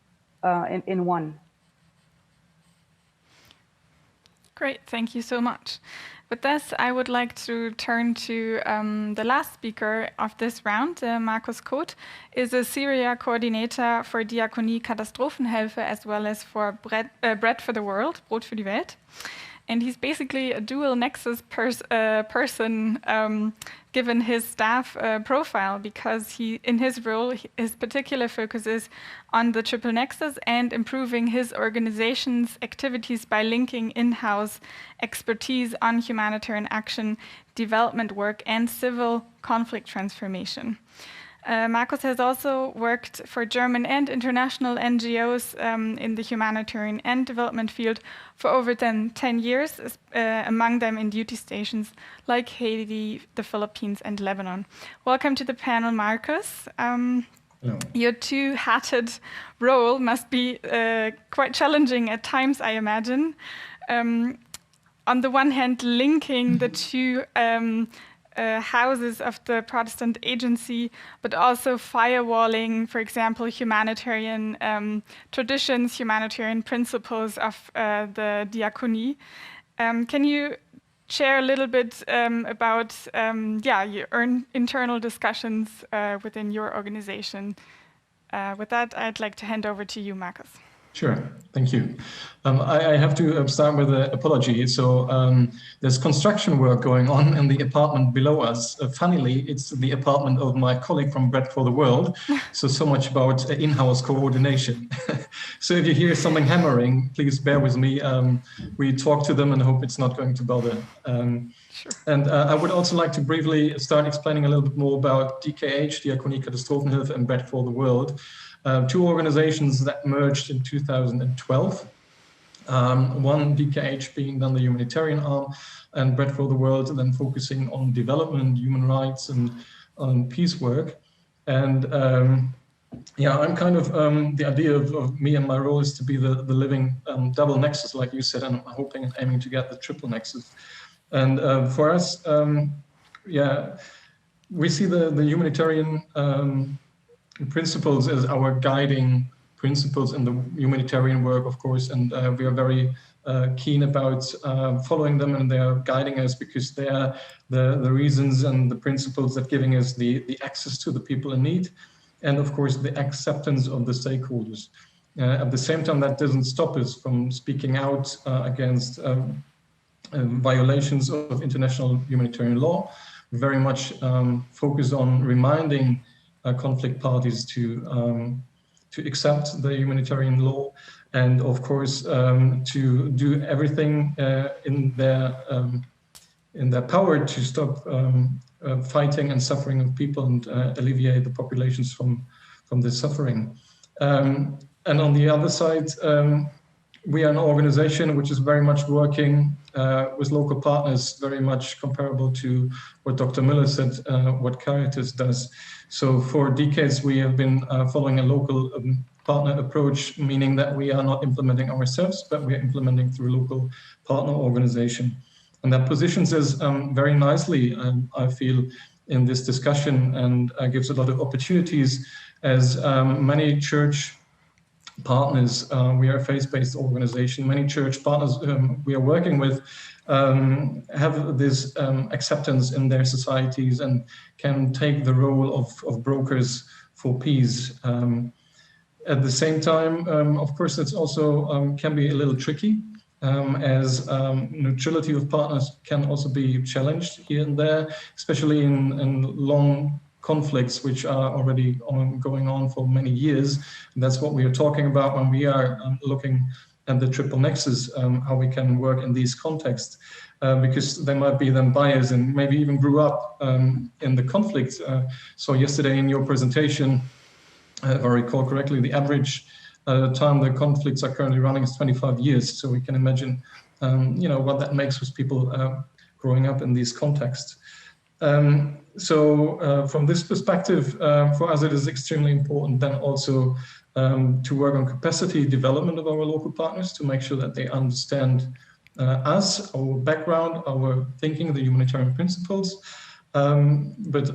Great, thank you so much. With this, I would like to turn to the last speaker of this round. Markus Koth is a Syria coordinator for Diakonie, Katastrophenhilfe, as well as for Bread for the World, Brot für die Welt. And he's basically a dual nexus person, given his staff profile, because he, in his role, his particular focus is on the Triple Nexus and improving his organization's activities by linking in-house expertise on humanitarian action, development work, and civil conflict transformation. Markus has also worked for German and international NGOs in the humanitarian and development field for over 10 years, among them in duty stations like Haiti, the Philippines, and Lebanon. Welcome to the panel, Markus. Your two-hatted role must be quite challenging at times, I imagine. On the one hand, linking the two houses of the Protestant agency, but also firewalling, for example, humanitarian traditions, humanitarian principles of the Diakonie. Can you share a little bit about your internal discussions within your organization? With that, I'd like to hand over to you, Markus. Sure, thank you. I have to start with an apology. So there's construction work going on in the apartment below us. Funnily, it's the apartment of my colleague from Bread for the World. So much about in-house coordination. So if you hear something hammering, please bear with me. We talk to them and hope it's not going to bother. Sure. And I would also like to briefly start explaining a little bit more about DKH, Diakonie, Katastrophenhilfe, and Bread for the World. Two organizations that merged in 2012. One, DKH, being then the humanitarian arm, and Bread for the World, then focusing on development, human rights, and on peace work. And I'm kind of, the idea of me and my role is to be the living double nexus, like you said, and I'm hoping and aiming to get the triple nexus. And for us, we see the humanitarian principles as our guiding principles in the humanitarian work, of course, and we are very keen about following them, and they are guiding us because they are the reasons and the principles that giving us the access to the people in need, and of course the acceptance of the stakeholders. At the same time, that doesn't stop us from speaking out against violations of international humanitarian law. We very much focus on reminding conflict parties to accept the humanitarian law, and of course to do everything in their power to stop fighting and suffering of people and alleviate the populations from this suffering. And on the other side, we are an organization which is very much working with local partners, very much comparable to what Dr. Müller said, what Caritas does. So for decades, we have been following a local partner approach, meaning that we are not implementing ourselves, but we are implementing through a local partner organization. And that positions us very nicely, I feel, in this discussion, and gives a lot of opportunities, as many church partners, we are a faith-based organization, many church partners we are working with have this acceptance in their societies and can take the role of brokers for peace. At the same time, of course, it's also can be a little tricky, as neutrality of partners can also be challenged here and there, especially in long conflicts which are already going on for many years. And that's what we are talking about when we are looking at the Triple Nexus, how we can work in these contexts, because there might be then bias and maybe even grew up in the conflict. So yesterday in your presentation, if I recall correctly, the average time the conflicts are currently running is 25 years. So we can imagine, what that makes with people growing up in these contexts. So from this perspective, for us, it is extremely important then also to work on capacity development of our local partners, to make sure that they understand us, our background, our thinking, the humanitarian principles, but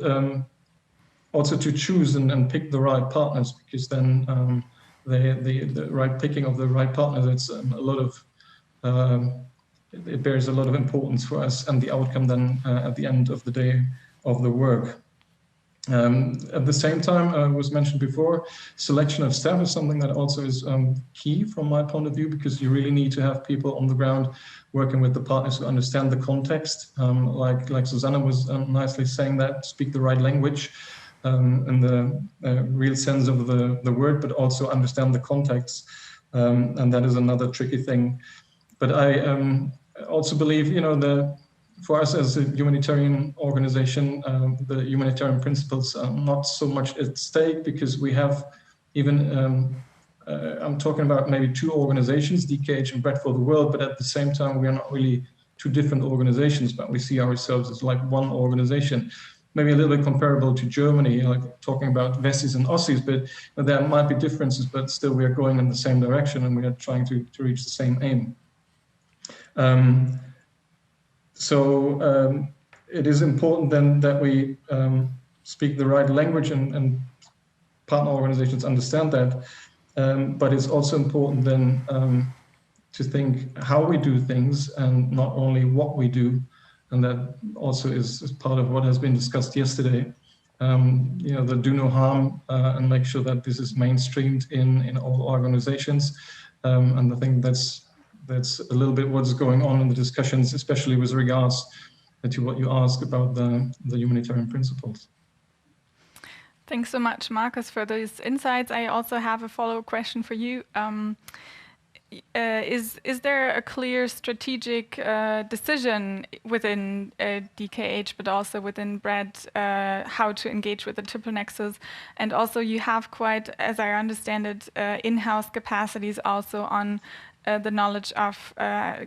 also to choose and pick the right partners, because then the right picking of the right partners, it's a lot of, it bears a lot of importance for us and the outcome then at the end of the day of the work. At the same time, was mentioned before, selection of staff is something that also is key from my point of view, because you really need to have people on the ground working with the partners who understand the context, like Susanne was nicely saying, that speak the right language in the real sense of the word, but also understand the context, and that is another tricky thing. But I also believe, for us as a humanitarian organization, the humanitarian principles are not so much at stake, because we have even, I'm talking about maybe two organizations, DKH and Bread for the World, but at the same time, we are not really two different organizations, but we see ourselves as like one organization. Maybe a little bit comparable to Germany, like talking about Westies and Ossis, but there might be differences, but still we are going in the same direction and we are trying to reach the same aim. So it is important then that we speak the right language and partner organizations understand that, but it's also important then to think how we do things and not only what we do, and that also is part of what has been discussed yesterday. The do no harm and make sure that this is mainstreamed in all organizations, and I think that's a little bit what's going on in the discussions, especially with regards to what you asked about the humanitarian principles. Thanks so much, Markus, for those insights. I also have a follow-up question for you. Is there a clear strategic decision within DKH, but also within Bread, how to engage with the Triple Nexus? And also you have quite, as I understand it, in-house capacities also on the knowledge of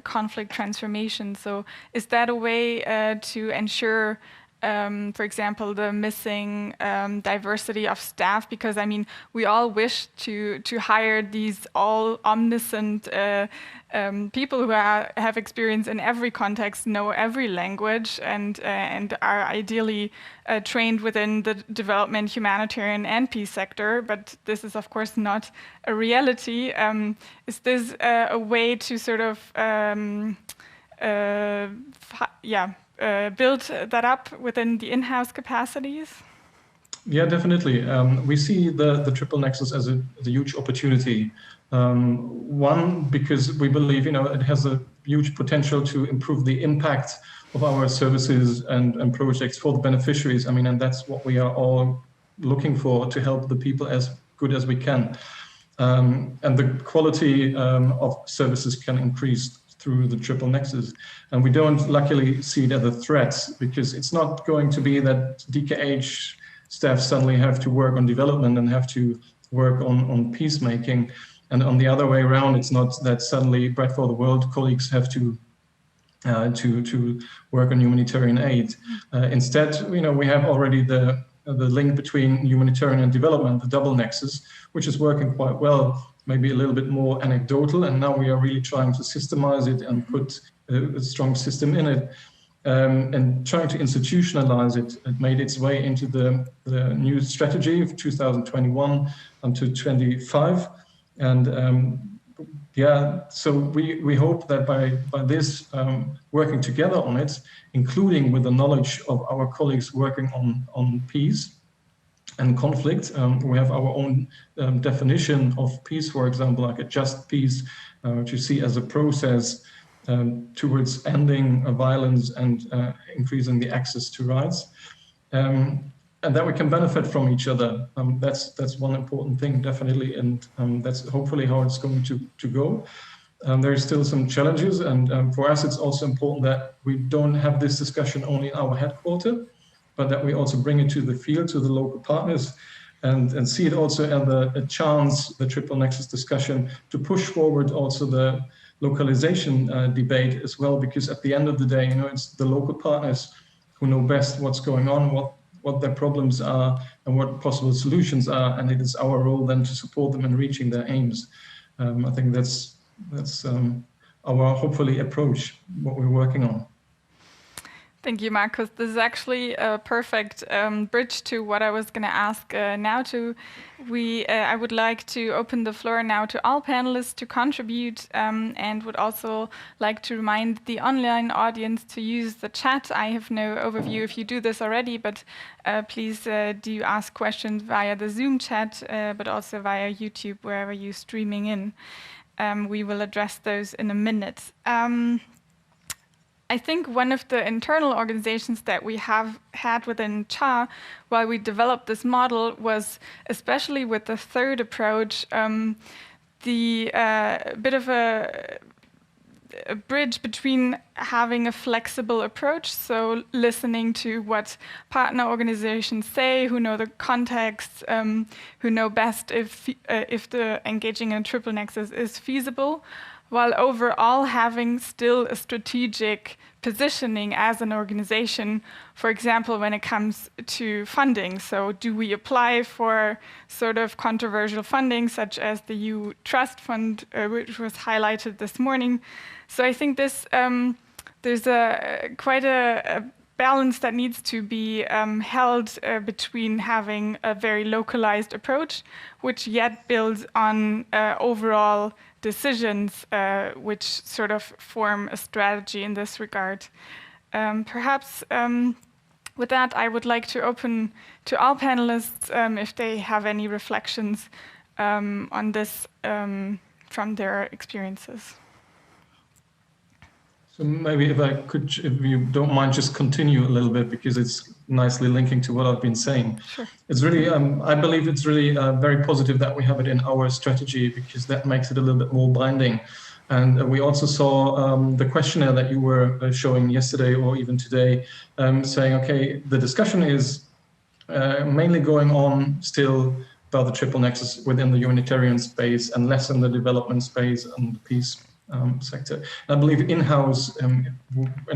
conflict transformation. So is that a way to ensure, for example, the missing diversity of staff? Because I mean, we all wish to hire these all omniscient people who have experience in every context, know every language, and are ideally trained within the development, humanitarian, and peace sector. But this is, of course, not a reality. Is this a way to sort of build that up within the in-house capacities? Yeah, definitely. We see the Triple Nexus as a huge opportunity. One, because we believe, it has a huge potential to improve the impact of our services and projects for the beneficiaries. I mean, and that's what we are all looking for, to help the people as good as we can. And the quality of services can increase through the Triple Nexus. And we don't luckily see it as a threat, because it's not going to be that DKH staff suddenly have to work on development and have to work on peacemaking. And on the other way around, it's not that suddenly Bread for the World colleagues have to work on humanitarian aid. Instead, we have already the link between humanitarian and development, the double nexus, which is working quite well, maybe a little bit more anecdotal. And now we are really trying to systemize it and put a strong system in it, and trying to institutionalize it. It made its way into the new strategy of 2021 until 25. And so we hope that by this working together on it, including with the knowledge of our colleagues working on peace and conflict, we have our own definition of peace, for example, like a just peace, which you see as a process towards ending violence and increasing the access to rights. And that we can benefit from each other. That's one important thing, definitely, and that's hopefully how it's going to go. There are still some challenges, and for us it's also important that we don't have this discussion only in our headquarters, but that we also bring it to the field, to the local partners, and see it also as a chance, the Triple Nexus discussion, to push forward also the localization debate as well, because at the end of the day, it's the local partners who know best what's going on, what their problems are and what possible solutions are, and it is our role then to support them in reaching their aims. I think that's our hopefully approach, what we're working on. Thank you, Markus. This is actually a perfect bridge to what I was going to ask now. I would like to open the floor now to all panelists to contribute, and would also like to remind the online audience to use the chat. I have no overview if you do this already, but please do ask questions via the Zoom chat, but also via YouTube, wherever you're streaming in. We will address those in a minute. I think one of the internal organizations that we have had within CHA while we developed this model was, especially with the third approach, the bit of a bridge between having a flexible approach, so listening to what partner organizations say, who know the context, who know best if the engaging in a triple nexus is feasible, while overall having still a strategic positioning as an organization, for example, when it comes to funding. So do we apply for sort of controversial funding, such as the EU Trust Fund, which was highlighted this morning? So I think this there's quite a balance that needs to be held between having a very localized approach, which yet builds on overall decisions which sort of form a strategy in this regard. Perhaps with that, I would like to open to all panelists if they have any reflections on this from their experiences. So maybe if I could, if you don't mind, just continue a little bit, because it's nicely linking to what I've been saying. Sure. It's really, I believe it's really very positive that we have it in our strategy, because that makes it a little bit more binding. And we also saw the questionnaire that you were showing yesterday or even today, saying, okay, the discussion is mainly going on still about the triple nexus within the humanitarian space and less in the development space and the peace sector. And I believe in-house in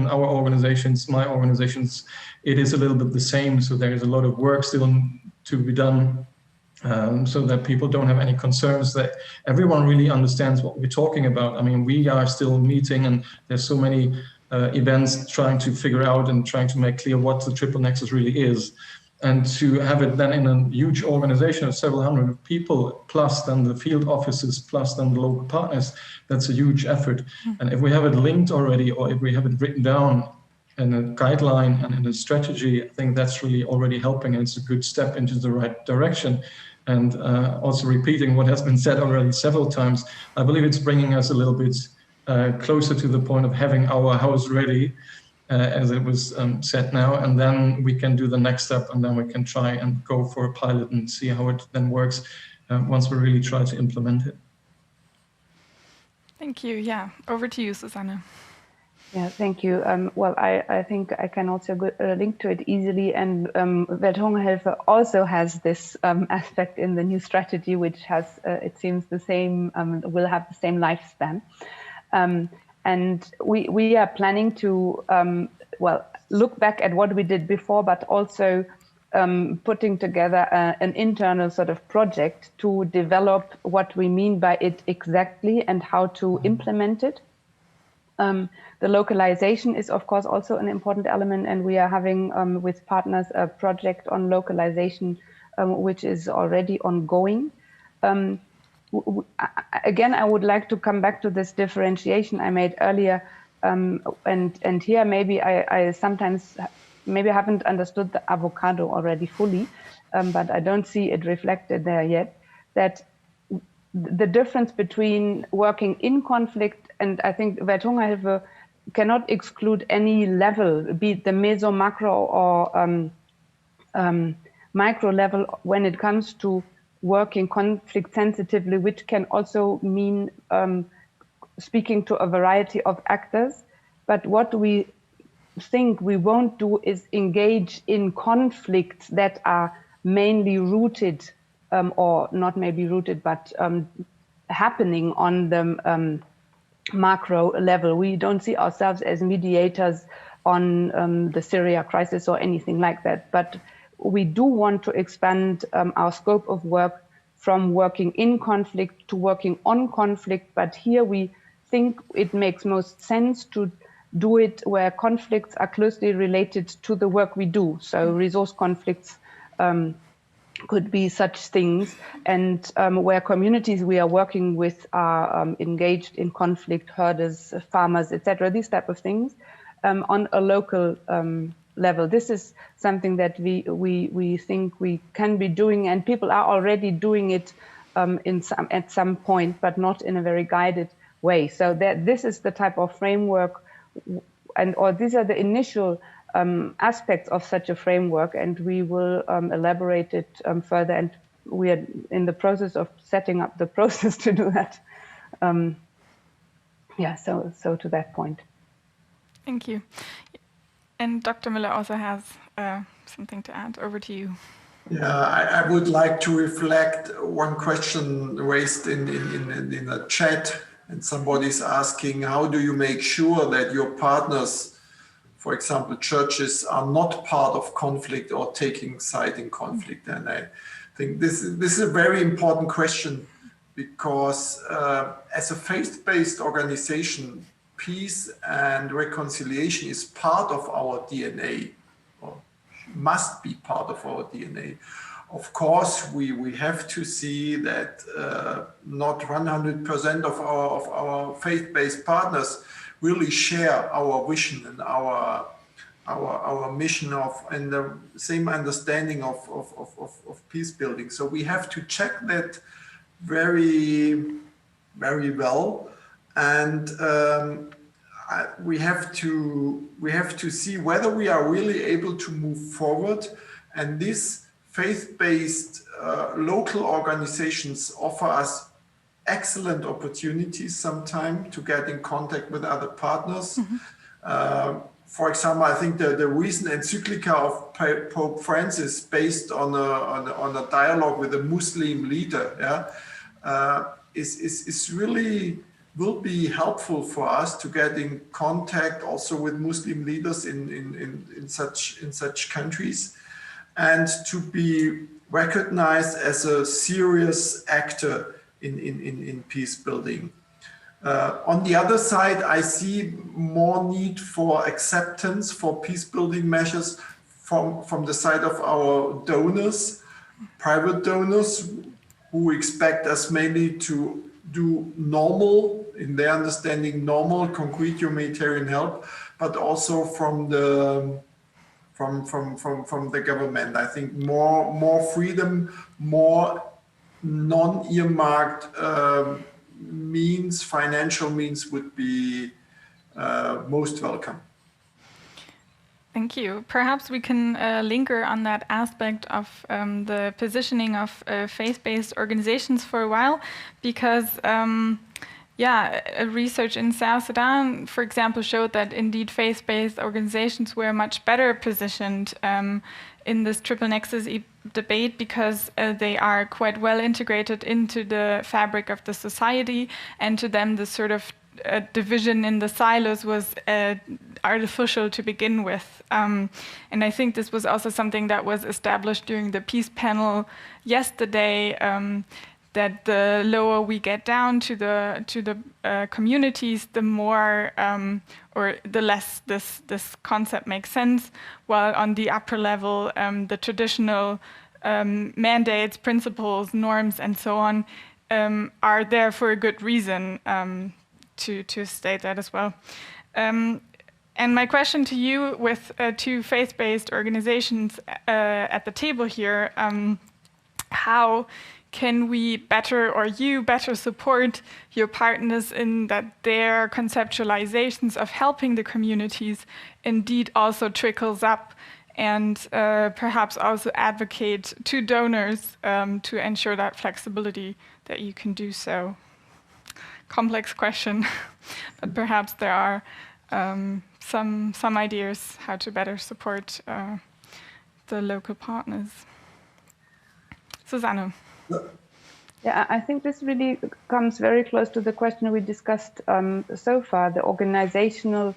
our organizations, my organizations, it is a little bit the same. So there is a lot of work still to be done, so that people don't have any concerns, that everyone really understands what we're talking about. I mean, we are still meeting, and there's so many events trying to figure out and trying to make clear what the triple nexus really is. And to have it then in a huge organization of several hundred people, plus then the field offices, plus then the local partners, that's a huge effort. And if we have it linked already, or if we have it written down in a guideline and in a strategy, I think that's really already helping, and it's a good step into the right direction. And also repeating what has been said already several times, I believe it's bringing us a little bit closer to the point of having our house ready, as it was said now, and then we can do the next step, and then we can try and go for a pilot and see how it then works once we really try to implement it. Thank you. Yeah, over to you, Susanne. Yeah, thank you. Well, I think I can also link to it easily, and Welthungerhilfe also has this aspect in the new strategy, which has, it seems, the same, will have the same lifespan. And we are planning to, well, look back at what we did before, but also putting together an internal sort of project to develop what we mean by it exactly and how to implement it. The localization is, of course, also an important element, and we are having with partners a project on localization, which is already ongoing. Again, I would like to come back to this differentiation I made earlier, and here maybe I sometimes maybe haven't understood the avocado already fully, but I don't see it reflected there yet, that the difference between working in conflict, and I think Welthungerhilfe cannot exclude any level, be it the meso, macro, or micro level, when it comes to working conflict sensitively, which can also mean speaking to a variety of actors. But what we think we won't do is engage in conflicts that are mainly rooted, or not maybe rooted, but happening on the macro level. We don't see ourselves as mediators on the Syria crisis or anything like that. But we do want to expand our scope of work from working in conflict to working on conflict. But here we think it makes most sense to do it where conflicts are closely related to the work we do. So resource conflicts could be such things, and where communities we are working with are engaged in conflict, herders, farmers, etc., these type of things, on a local level. This is something that we think we can be doing, and people are already doing it at some point, but not in a very guided way. So this is the type of framework, or these are the initial aspects of such a framework, and we will elaborate it further, and we are in the process of setting up the process to do that. Yeah, so to that point. Thank you. And Dr. Müller also has something to add. Over to you. Yeah, I would like to reflect one question raised in the chat, and somebody's asking, how do you make sure that your partners, for example, churches, are not part of conflict or taking side in conflict? And I think this is a very important question, because as a faith-based organization, peace and reconciliation is part of our DNA, or must be part of our DNA. Of course, we have to see that not 100% of our faith-based partners really share our vision and our mission and the same understanding of peace building. So we have to check that very, very well, and we have to see whether we are really able to move forward. And these faith-based local organizations offer us excellent opportunities sometimes to get in contact with other partners. For example, I think the recent encyclica of Pope Francis, based on a dialogue with a Muslim leader, is really will be helpful for us to get in contact also with Muslim leaders in such countries, and to be recognized as a serious actor in peace building. On the other side, I see more need for acceptance for peace building measures from the side of our donors, private donors, who expect us mainly to do normal, in their understanding, normal, concrete humanitarian help, but also from the government. I think more freedom, more non-earmarked means, financial means, would be most welcome. Thank you. Perhaps we can linger on that aspect of the positioning of faith-based organizations for a while, because research in South Sudan, for example, showed that indeed faith-based organizations were much better positioned in this Triple Nexus debate, because they are quite well integrated into the fabric of the society, and to them the sort of division in the silos was artificial to begin with. And I think this was also something that was established during the peace panel yesterday, that the lower we get down to the communities, the more or the less this concept makes sense, while on the upper level, the traditional mandates, principles, norms, and so on are there for a good reason, to state that as well. And my question to you, with two faith-based organizations at the table here, how can we better, or you better, support your partners in that their conceptualizations of helping the communities indeed also trickles up, and perhaps also advocate to donors to ensure that flexibility that you can do so? Complex question, but perhaps there are some ideas how to better support the local partners. Susanne. Yeah, I think this really comes very close to the question we discussed so far, the organizational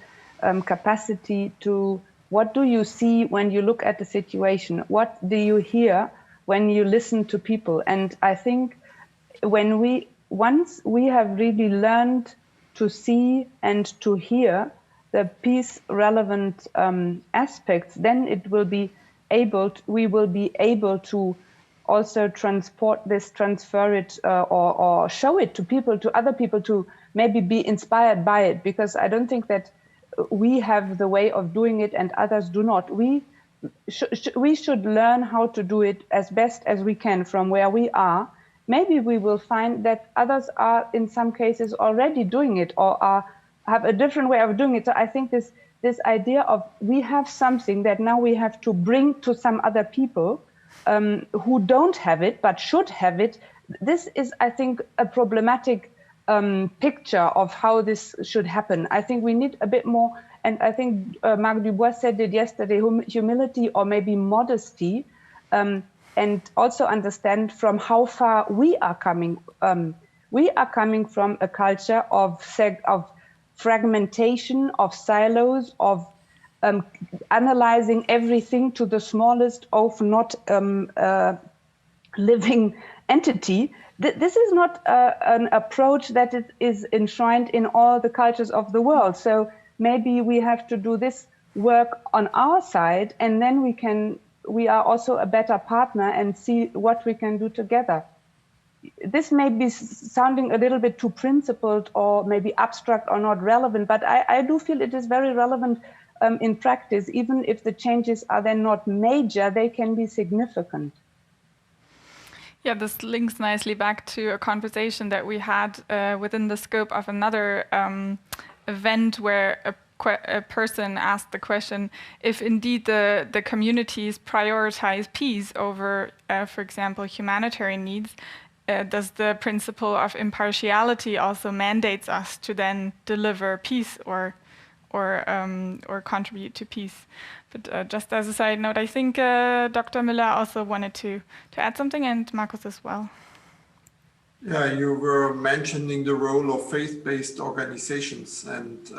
capacity to, what do you see when you look at the situation? What do you hear when you listen to people? And I think once we have really learned to see and to hear the peace relevant aspects, then we will be able to also transfer it or show it to people, to other people, to maybe be inspired by it, because I don't think that we have the way of doing it and others do not. We should learn how to do it as best as we can from where we are. Maybe we will find that others are in some cases already doing it, or have a different way of doing it. So I think this idea of, we have something that now we have to bring to some other people who don't have it but should have it. This is, I think, a problematic picture of how this should happen. I think we need a bit more, and I think Marc Dubois said it yesterday, humility or maybe modesty, and also understand from how far we are coming. We are coming from a culture of fragmentation, of silos, of analyzing everything to the smallest of not living entity. This is not an approach that is enshrined in all the cultures of the world. So maybe we have to do this work on our side, and then we are also a better partner and see what we can do together. This may be sounding a little bit too principled or maybe abstract or not relevant, but I do feel it is very relevant in practice. Even if the changes are then not major, they can be significant. Yeah, this links nicely back to a conversation that we had within the scope of another event, where a person asked the question if indeed the communities prioritize peace over, for example, humanitarian needs. Does the principle of impartiality also mandates us to then deliver peace or contribute to peace? But just as a side note, I think Dr. Müller also wanted to add something, and Markus as well. Yeah, you were mentioning the role of faith-based organizations, and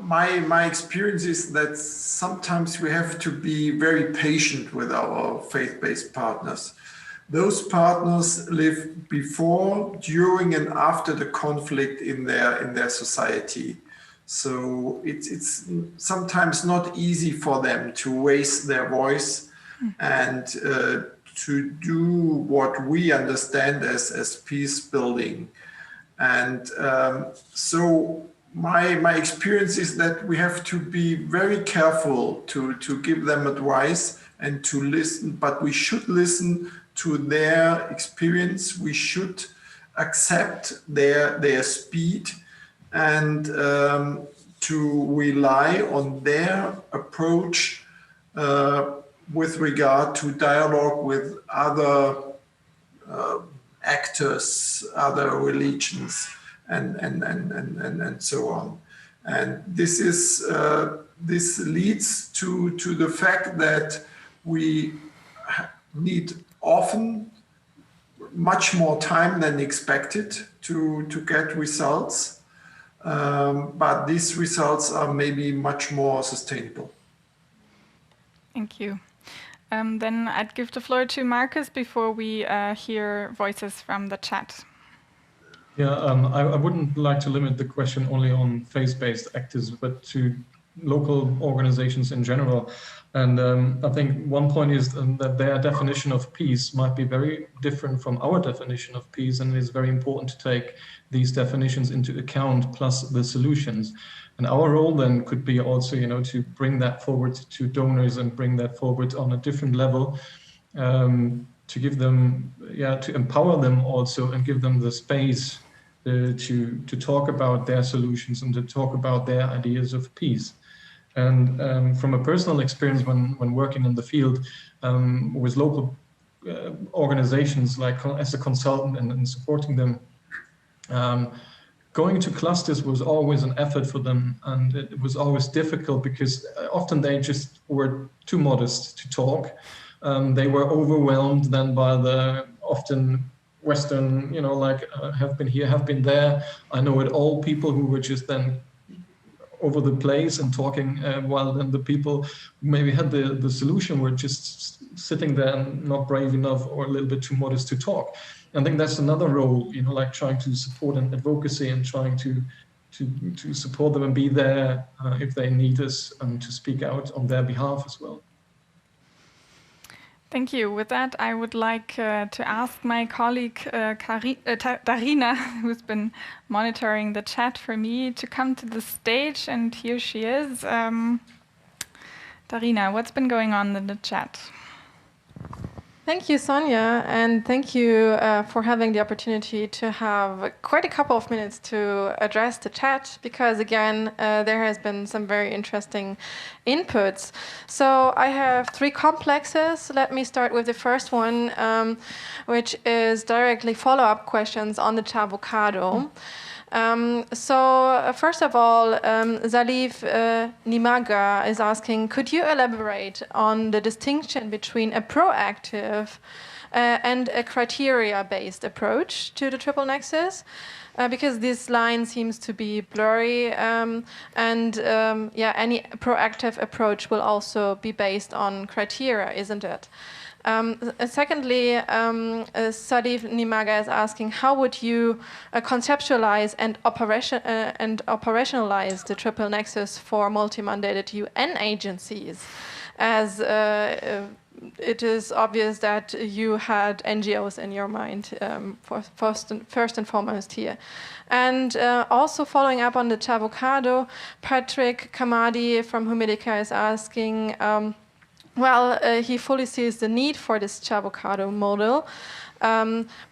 my experience is that sometimes we have to be very patient with our faith-based partners. Those partners live before, during, and after the conflict in their society. So it's sometimes not easy for them to raise their voice and to do what we understand as peace building. And so my experience is that we have to be very careful to give them advice and to listen, but we should listen to their experience. We should accept their speed and to rely on their approach with regard to dialogue with other actors, other religions, and so on. And this is this leads to the fact that we need often much more time than expected to get results, but these results are maybe much more sustainable. Thank you. Then I'd give the floor to Markus before we hear voices from the chat. Yeah, I wouldn't like to limit the question only on faith-based actors, but to local organizations in general. And I think one point is that their definition of peace might be very different from our definition of peace, and it is very important to take these definitions into account, plus the solutions. And our role then could be also, to bring that forward to donors and bring that forward on a different level, to give them, to empower them also and give them the space to talk about their solutions and to talk about their ideas of peace. And from a personal experience when working in the field with local organizations, like as a consultant and supporting them, going to clusters was always an effort for them, and it was always difficult because often they just were too modest to talk. They were overwhelmed then by the often Western, have been here, have been there, I know it all people who were just then over the place and talking, while then the people who maybe had the solution were just sitting there and not brave enough or a little bit too modest to talk. I think that's another role, like trying to support an advocacy and trying to support them and be there if they need us and to speak out on their behalf as well. Thank you. With that, I would like to ask my colleague Darina, who's been monitoring the chat for me, to come to the stage, and here she is. Darina, what's been going on in the chat? Thank you, Sonja, and thank you for having the opportunity to have quite a couple of minutes to address the chat, because again, there has been some very interesting inputs. So I have 3 complexes. Let me start with the first one, which is directly follow-up questions on the CHAvocado. So first of all, Salif Nimaga is asking, could you elaborate on the distinction between a proactive and a criteria-based approach to the Triple Nexus? Because this line seems to be blurry, and any proactive approach will also be based on criteria, isn't it? Secondly, Salif Nimaga is asking, how would you conceptualize and operationalize the Triple Nexus for multi-mandated UN agencies, as it is obvious that you had NGOs in your mind first and foremost here. And also following up on the CHAvocado, Patrick Kamadi from Humanitarian is asking, he fully sees the need for this CHAvocado model,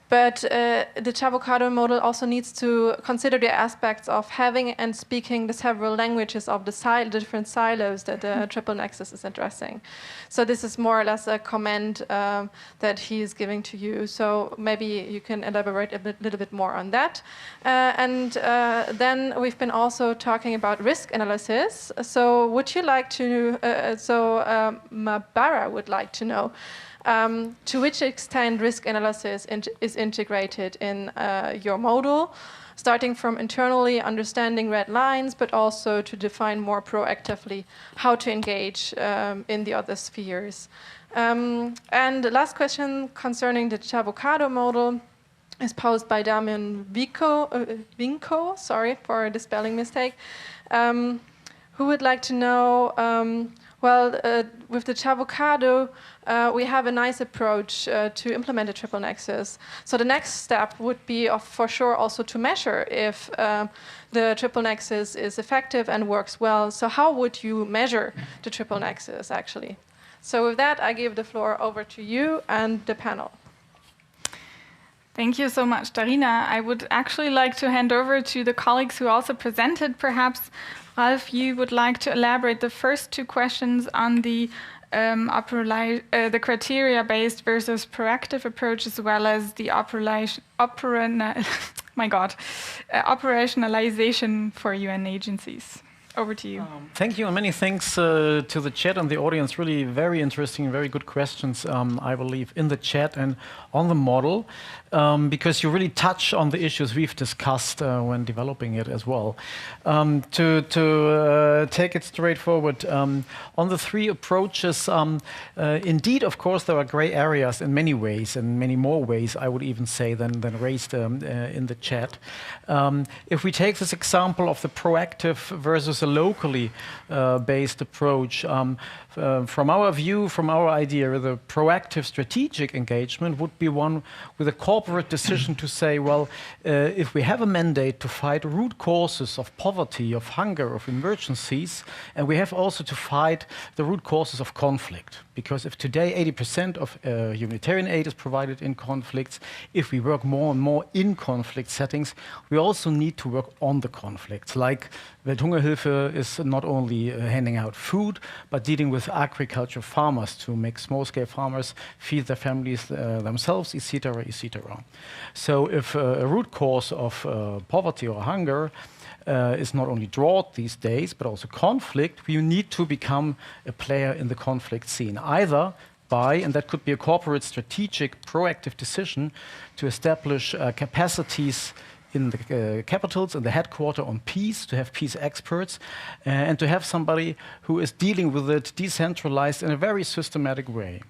but the CHAvocado model also needs to consider the aspects of having and speaking the several languages of the different silos that the Triple Nexus is addressing. So this is more or less a comment that he is giving to you. So maybe you can elaborate a little bit more on that. And then we've been also talking about risk analysis. So would you like to, Mabara would like to know, to which extent risk analysis is integrated in your model, starting from internally understanding red lines, but also to define more proactively how to engage in the other spheres. And the last question concerning the CHAvocado model is posed by Damian Vinco, sorry for the spelling mistake, who would like to know, with the CHAvocado, we have a nice approach to implement a Triple Nexus. So the next step would be, for sure, also to measure if the Triple Nexus is effective and works well. So how would you measure the Triple Nexus, actually? So with that, I give the floor over to you and the panel. Thank you so much, Darina. I would actually like to hand over to the colleagues who also presented. Perhaps, Ralf, you would like to elaborate the first two questions on the criteria-based versus proactive approach, as well as the operationalization for UN agencies. Over to you. Thank you, and many thanks to the chat and the audience. Really very interesting, very good questions, I believe, in the chat and on the model, because you really touch on the issues we've discussed when developing it as well. To take it straight forward, on the three approaches, indeed, of course, there are gray areas in many ways, and many more ways, I would even say, than raised in the chat. If we take this example of the proactive versus a locally based approach, from our view, from our idea, the proactive strategic engagement would be one with a corporate decision to say, well, if we have a mandate to fight root causes of poverty, of hunger, of emergencies, and we have also to fight the root causes of conflict. Because if today 80% of humanitarian aid is provided in conflicts, if we work more and more in conflict settings, we also need to work on the conflicts. Like Welthungerhilfe is not only handing out food, but dealing with agriculture farmers to make small-scale farmers feed their families themselves, etc., etc. So if a root cause of poverty or hunger is not only drought these days, but also conflict, we need to become a player in the conflict scene, either by, and that could be a corporate strategic proactive decision, to establish capacities in the capitals, in the headquarters on peace, to have peace experts, and to have somebody who is dealing with it decentralized in a very systematic way.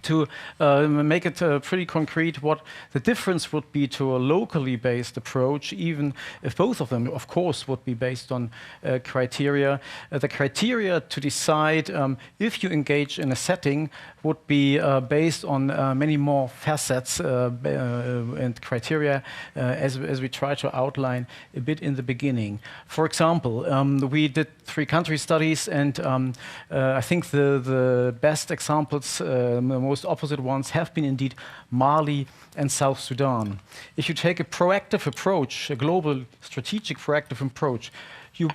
To make it pretty concrete, what the difference would be to a locally based approach, even if both of them, of course, would be based on criteria. The criteria to decide if you engage in a setting would be based on many more facets and criteria, as we try to outline a bit in the beginning. For example, we did 3 country studies, and I think the best examples, most opposite ones, have been indeed Mali and South Sudan. If you take a proactive approach, a global strategic proactive approach, you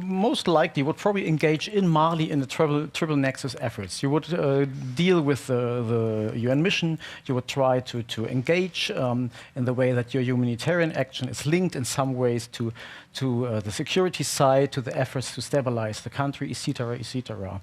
most likely would probably engage in Mali in the Triple Nexus efforts. You would deal with the UN mission. You would try to engage in the way that your humanitarian action is linked in some ways to the security side, to the efforts to stabilize the country, etc., etc.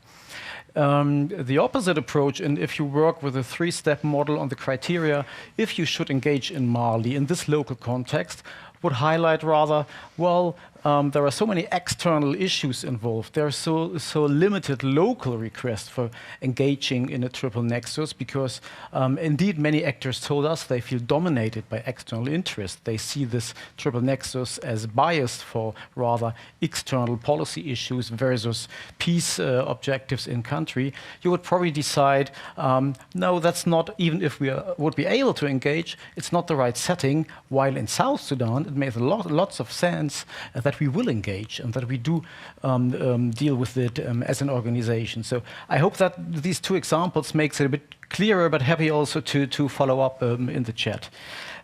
The opposite approach, and if you work with a 3-step model on the criteria, if you should engage in Mali in this local context, would highlight rather, well, there are so many external issues involved. There are so limited local requests for engaging in a triple nexus because indeed many actors told us they feel dominated by external interest. They see this triple nexus as biased for rather external policy issues versus peace objectives in country. You would probably decide, no, that's not, even if we would be able to engage, it's not the right setting, while in South Sudan it makes lots of sense that we will engage and that we do deal with it as an organization. So I hope that these 2 examples makes it a bit clearer, but happy also to follow up in the chat.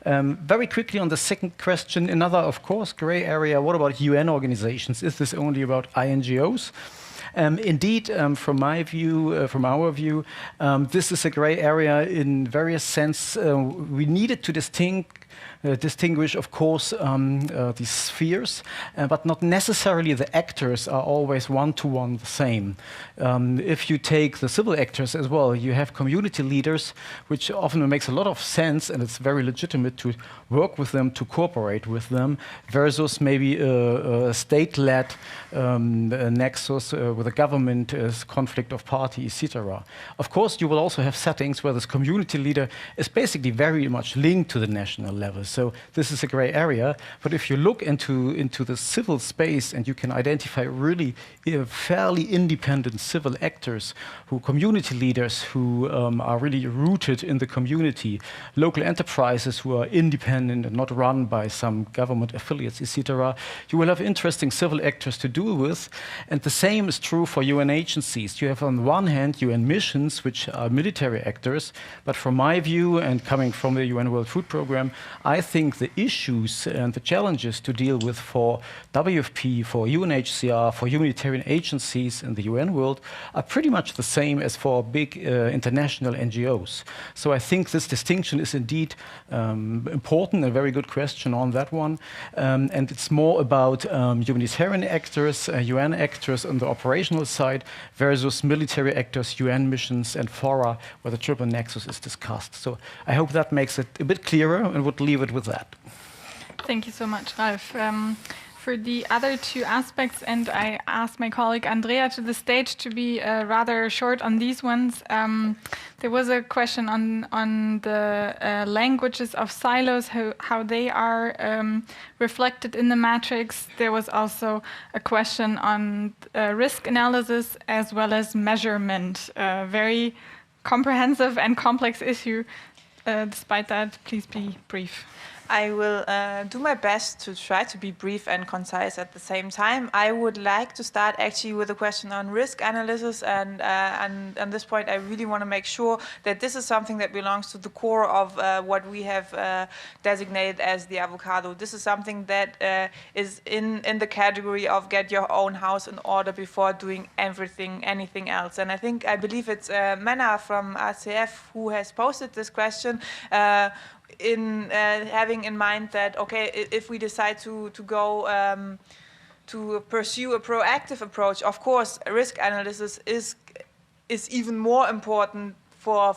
Very quickly on the second question, another, of course, gray area. What about UN organizations? Is this only about INGOs? Indeed, from my view, from our view, this is a gray area in various sense. We needed to distinguish, of course, these spheres, but not necessarily the actors are always one-to-one the same. If you take the civil actors as well, you have community leaders, which often makes a lot of sense, and it's very legitimate to work with them, to cooperate with them, versus maybe a state-led nexus with a government as conflict of party, etc. Of course, you will also have settings where this community leader is basically very much linked to the national levels. So this is a gray area. But if you look into the civil space and you can identify really fairly independent civil actors, community leaders who are really rooted in the community, local enterprises who are independent and not run by some government affiliates, etc., you will have interesting civil actors to deal with. And the same is true for UN agencies. You have on the one hand UN missions, which are military actors, but from my view and coming from the UN World Food Programme, I think the issues and the challenges to deal with for WFP, for UNHCR, for humanitarian agencies in the UN world are pretty much the same as for big international NGOs. So I think this distinction is indeed important, a very good question on that one. And it's more about humanitarian actors, UN actors on the operational side versus military actors, UN missions and fora where the Triple Nexus is discussed. So I hope that makes it a bit clearer and would leave it with that. Thank you so much, Ralf. For the other two aspects, and I asked my colleague Andrea to the stage to be rather short on these ones. There was a question on the languages of silos, how they are reflected in the matrix. There was also a question on risk analysis as well as measurement. Very comprehensive and complex issue. Despite that, please be brief. I will do my best to try to be brief and concise at the same time. I would like to start actually with a question on risk analysis, and on this point I really want to make sure that this is something that belongs to the core of what we have designated as the avocado. This is something that is in the category of get your own house in order before doing anything else. And I believe it's Mena from RCF who has posted this question, in having in mind that, okay, if we decide to go to pursue a proactive approach, of course, risk analysis is even more important for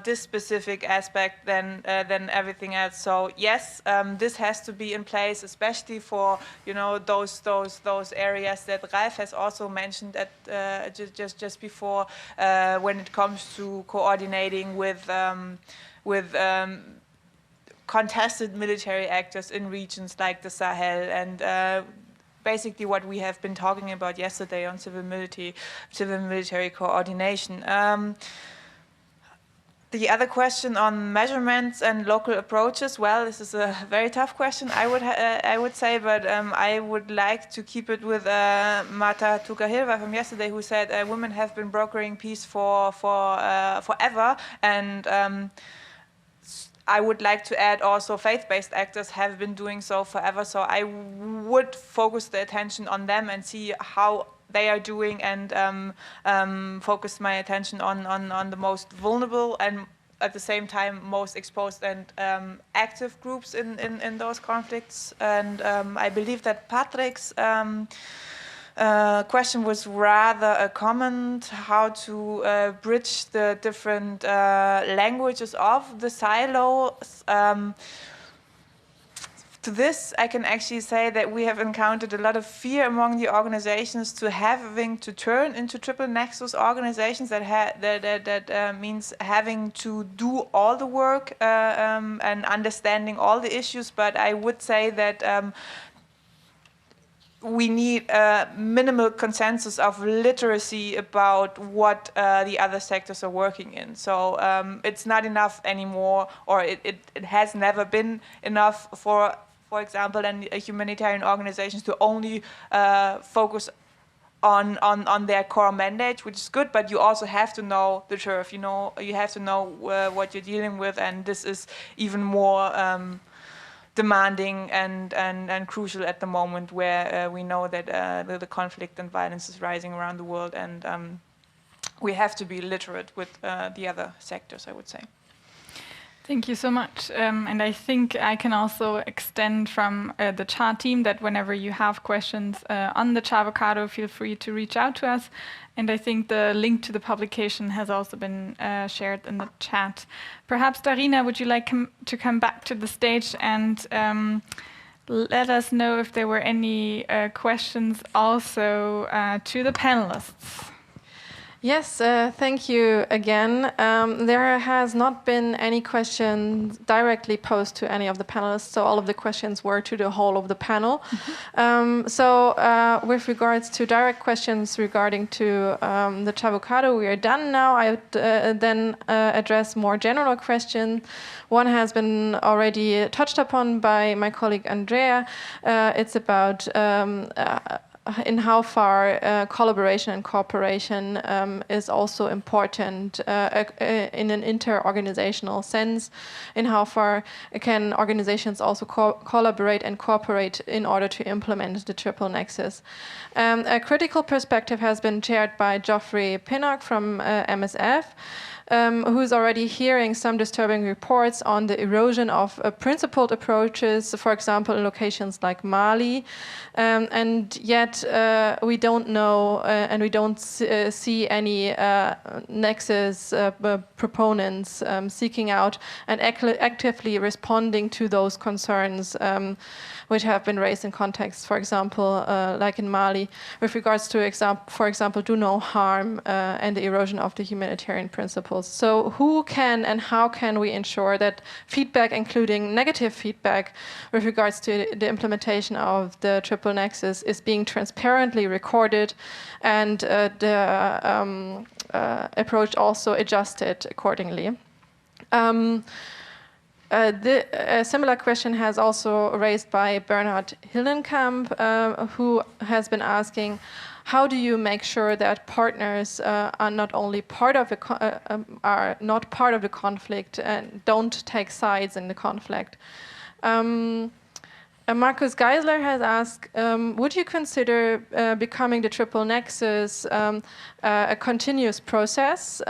this specific aspect than everything else. So yes, this has to be in place, especially for those areas that Ralf has also mentioned at just before, when it comes to coordinating with contested military actors in regions like the Sahel, and basically what we have been talking about yesterday on civil military coordination. The other question on measurements and local approaches, well, this is a very tough question, I would say, but I would like to keep it with Marta Tukahilva from yesterday, who said women have been brokering peace for forever, and I would like to add also faith-based actors have been doing so forever, so I would focus the attention on them and see how they are doing, and focus my attention on the most vulnerable and at the same time most exposed and active groups in those conflicts. And I believe that Patrick's question was rather a comment how to bridge the different languages of the silos. To this, I can actually say that we have encountered a lot of fear among the organizations to having to turn into Triple Nexus organizations. That means having to do all the work and understanding all the issues. But I would say that we need a minimal consensus of literacy about what the other sectors are working in. So it's not enough anymore, or it has never been enough for example, and humanitarian organizations to only focus on their core mandate, which is good, but you also have to know the turf, you have to know what you're dealing with, and this is even more demanding and crucial at the moment where we know that the conflict and violence is rising around the world, and we have to be literate with the other sectors, I would say. Thank you so much. And I think I can also extend from the CHA team that whenever you have questions on the CHAvocado, feel free to reach out to us. And I think the link to the publication has also been shared in the chat. Perhaps, Darina, would you like to come back to the stage and let us know if there were any questions also to the panelists? Yes, thank you again. There has not been any questions directly posed to any of the panelists, so all of the questions were to the whole of the panel. With regards to direct questions regarding to the CHAvocado, we are done now. I would then address more general questions. One has been already touched upon by my colleague Andrea. It's about in how far collaboration and cooperation is also important in an inter-organizational sense, in how far can organizations also collaborate and cooperate in order to implement the Triple Nexus. A critical perspective has been chaired by Geoffrey Pinnock from MSF, who's already hearing some disturbing reports on the erosion of principled approaches, for example, in locations like Mali. And yet we don't know and we don't see any nexus proponents seeking out and actively responding to those concerns which have been raised in contexts, for example, like in Mali, with regards to, for example, do no harm and the erosion of the humanitarian principles. So who can and how can we ensure that feedback, including negative feedback with regards to the implementation of the Triple Nexus, is being transparently recorded and the approach also adjusted accordingly? A similar question has also raised by Bernhard Hillenkamp, who has been asking, how do you make sure that partners are not only part of the conflict and don't take sides in the conflict? Markus Geisler has asked, would you consider becoming the Triple Nexus a continuous process?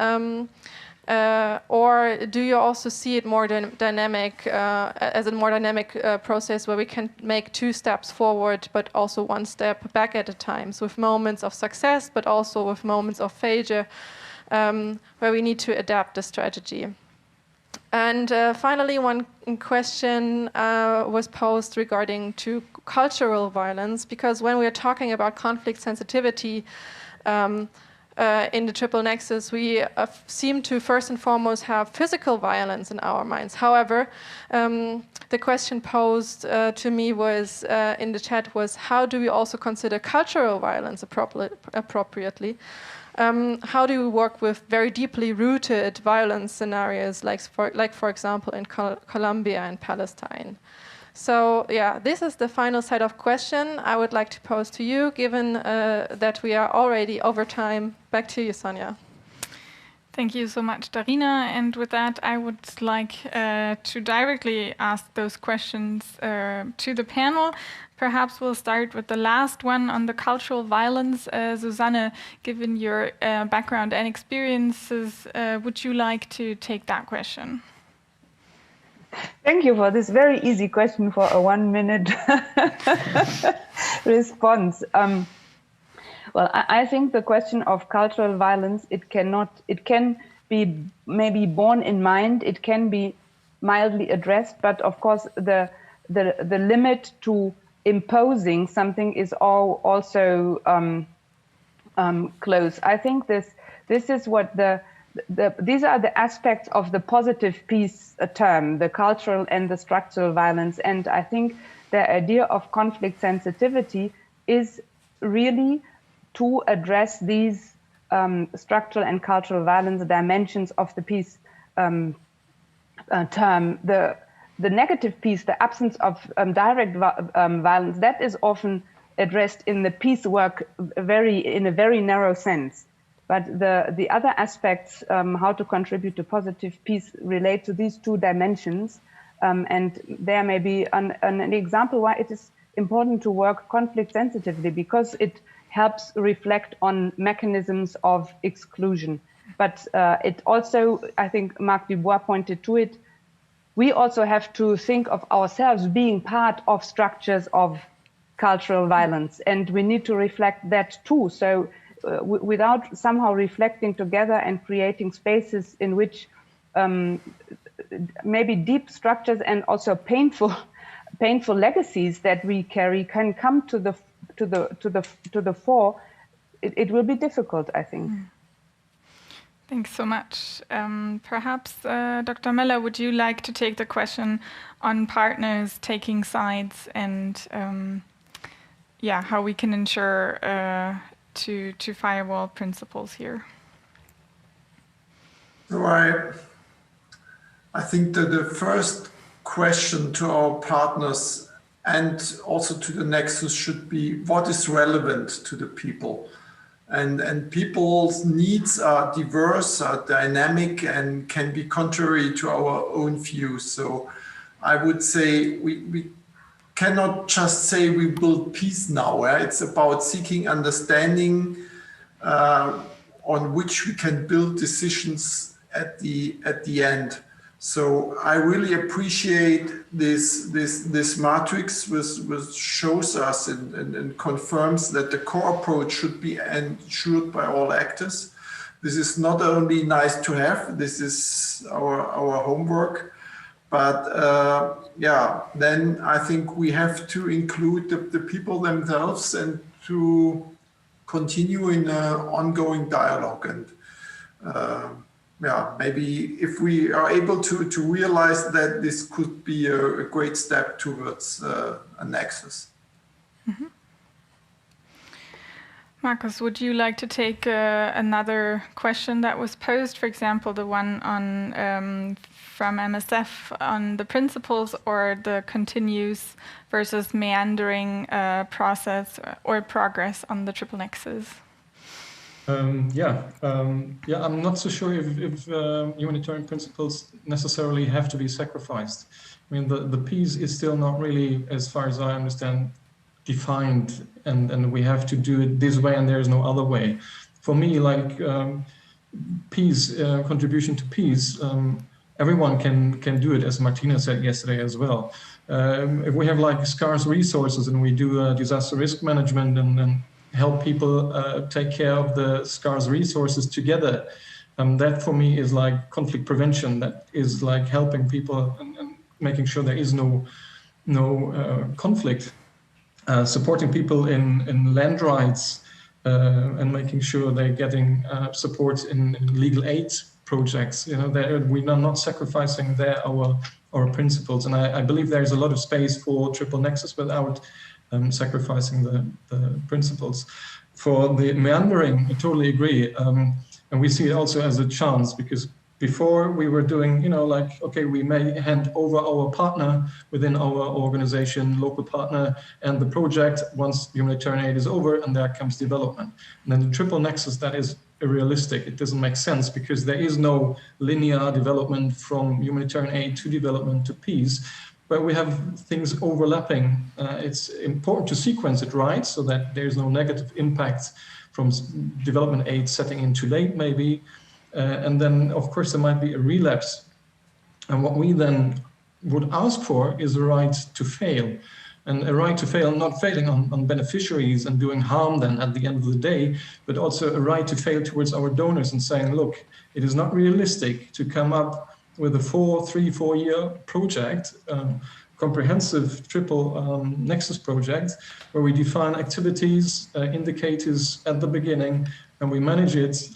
Or do you also see it more dynamic, as a more dynamic process where we can make 2 steps forward, but also 1 step back at a time, so with moments of success, but also with moments of failure, where we need to adapt the strategy? And finally, one question was posed regarding to cultural violence, because when we are talking about conflict sensitivity, in the Triple Nexus, we seem to first and foremost have physical violence in our minds. However, the question posed to me was in the chat was, how do we also consider cultural violence appropriately? How do we work with very deeply rooted violence scenarios, like for example, in Colombia and Palestine? So yeah, this is the final set of questions I would like to pose to you, given that we are already over time. Back to you, Sonja. Thank you so much, Darina. And with that, I would like to directly ask those questions to the panel. Perhaps we'll start with the last one on the cultural violence. Susanne, given your background and experiences, would you like to take that question? Thank you for this very easy question for a 1-minute response. Well, I think the question of cultural violence, it can be maybe borne in mind, it can be mildly addressed, but of course the limit to imposing something is also close. I think this is what these are the aspects of the positive peace term, the cultural and the structural violence. And I think the idea of conflict sensitivity is really to address these structural and cultural violence dimensions of the peace term. The negative peace, the absence of direct violence, that is often addressed in the peace work in a very narrow sense. But the other aspects, how to contribute to positive peace, relate to these 2 dimensions. And there may be an example why it is important to work conflict sensitively, because it helps reflect on mechanisms of exclusion. But it also, I think Marc Dubois pointed to it, we also have to think of ourselves being part of structures of cultural violence. And we need to reflect that too. So without somehow reflecting together and creating spaces in which maybe deep structures and also painful legacies that we carry can come to the fore, it will be difficult, I think. Thanks so much. Perhaps, Dr. Müller, would you like to take the question on partners taking sides and how we can ensure to firewall principles here? So I think that the first question to our partners and also to the Nexus should be, what is relevant to the people? And people's needs are diverse, are dynamic, and can be contrary to our own views. So I would say we cannot just say we build peace now. It's about seeking understanding on which we can build decisions at the end. So I really appreciate this matrix which shows us and confirms that the core approach should be ensured by all actors. This is not only nice to have, this is our homework, but then I think we have to include the people themselves and to continue in an ongoing dialogue. And maybe if we are able to realize that, this could be a great step towards a nexus. Mm-hmm. Markus, would you like to take another question that was posed, for example, the one on from MSF on the principles or the continuous versus meandering process or progress on the Triple Nexus? I'm not so sure if humanitarian principles necessarily have to be sacrificed. I mean, the peace is still not really, as far as I understand, defined, and we have to do it this way and there is no other way. For me, like peace, contribution to peace, everyone can do it, as Martina said yesterday as well. If we have like scarce resources and we do disaster risk management and help people take care of the scarce resources together, that for me is like conflict prevention. That is like helping people and making sure there is no conflict. Supporting people in land rights and making sure they're getting support in legal aid projects. You know, we are not sacrificing our principles, and I believe there is a lot of space for Triple Nexus without sacrificing the principles. For the meandering, I totally agree, and we see it also as a chance, because before we were doing, okay, we may hand over our partner within our organization, local partner, and the project once humanitarian aid is over, and there comes development. And then the Triple Nexus, that is unrealistic. It doesn't make sense because there is no linear development from humanitarian aid to development to peace, but we have things overlapping. It's important to sequence it right so that there's no negative impact from development aid setting in too late, maybe. And then, of course, there might be a relapse. And what we then would ask for is a right to fail. And a right to fail, not failing on beneficiaries and doing harm then at the end of the day, but also a right to fail towards our donors and saying, look, it is not realistic to come up with a 3-4 year project, comprehensive Triple Nexus project, where we define activities, indicators at the beginning, and we manage it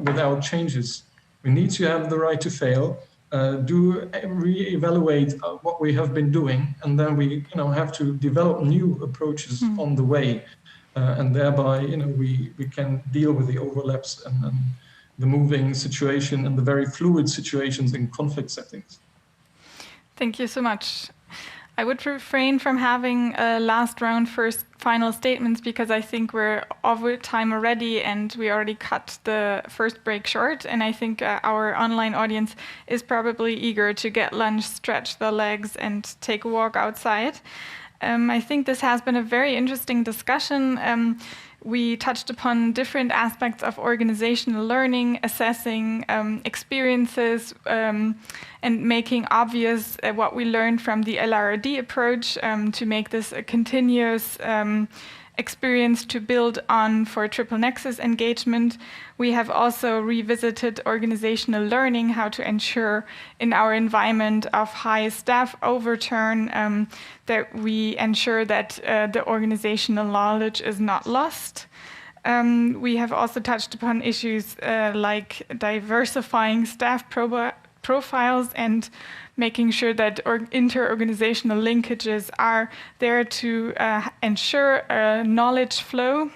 without changes. We need to have the right to fail, re-evaluate what we have been doing, and then we have to develop new approaches on the way, and thereby we can deal with the overlaps and the moving situation and the very fluid situations in conflict settings. Thank you so much. I would refrain from having a last round final statements because I think we're over time already and we already cut the first break short, and I think our online audience is probably eager to get lunch, stretch their legs and take a walk outside. I think this has been a very interesting discussion. We touched upon different aspects of organizational learning, assessing experiences, and making obvious what we learned from the LRRD approach to make this a continuous experience to build on for Triple Nexus engagement. We have also revisited organizational learning, how to ensure in our environment of high staff overturn that we ensure that the organizational knowledge is not lost. We have also touched upon issues like diversifying staff profiles and making sure that inter-organizational linkages are there to ensure a knowledge flow.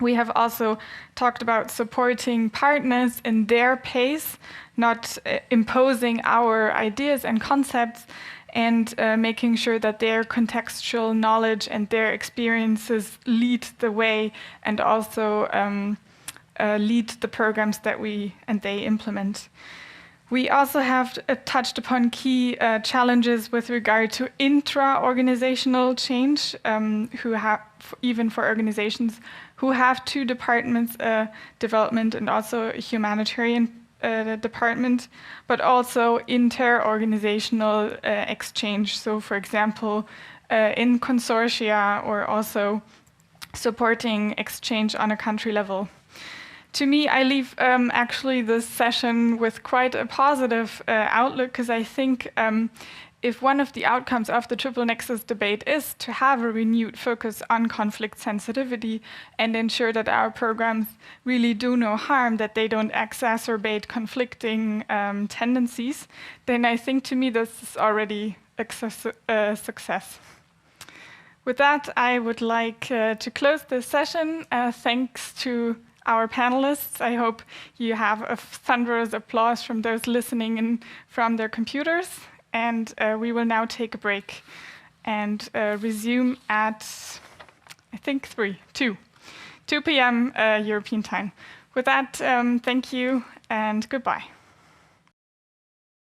We have also talked about supporting partners in their pace, not imposing our ideas and concepts, and making sure that their contextual knowledge and their experiences lead the way and also lead the programs that they implement. We also have touched upon key challenges with regard to intra-organizational change, even for organizations who have two departments, development and also a humanitarian department, but also inter-organizational exchange. So, for example, in consortia or also supporting exchange on a country level. To me, I leave actually this session with quite a positive outlook, because I think if one of the outcomes of the Triple Nexus debate is to have a renewed focus on conflict sensitivity and ensure that our programs really do no harm, that they don't exacerbate conflicting tendencies, then I think to me this is already a success. With that, I would like to close this session. Thanks to our panelists. I hope you have a thunderous applause from those listening in from their computers. And we will now take a break and resume at, I think, 2 p.m. European time. With that, thank you and goodbye.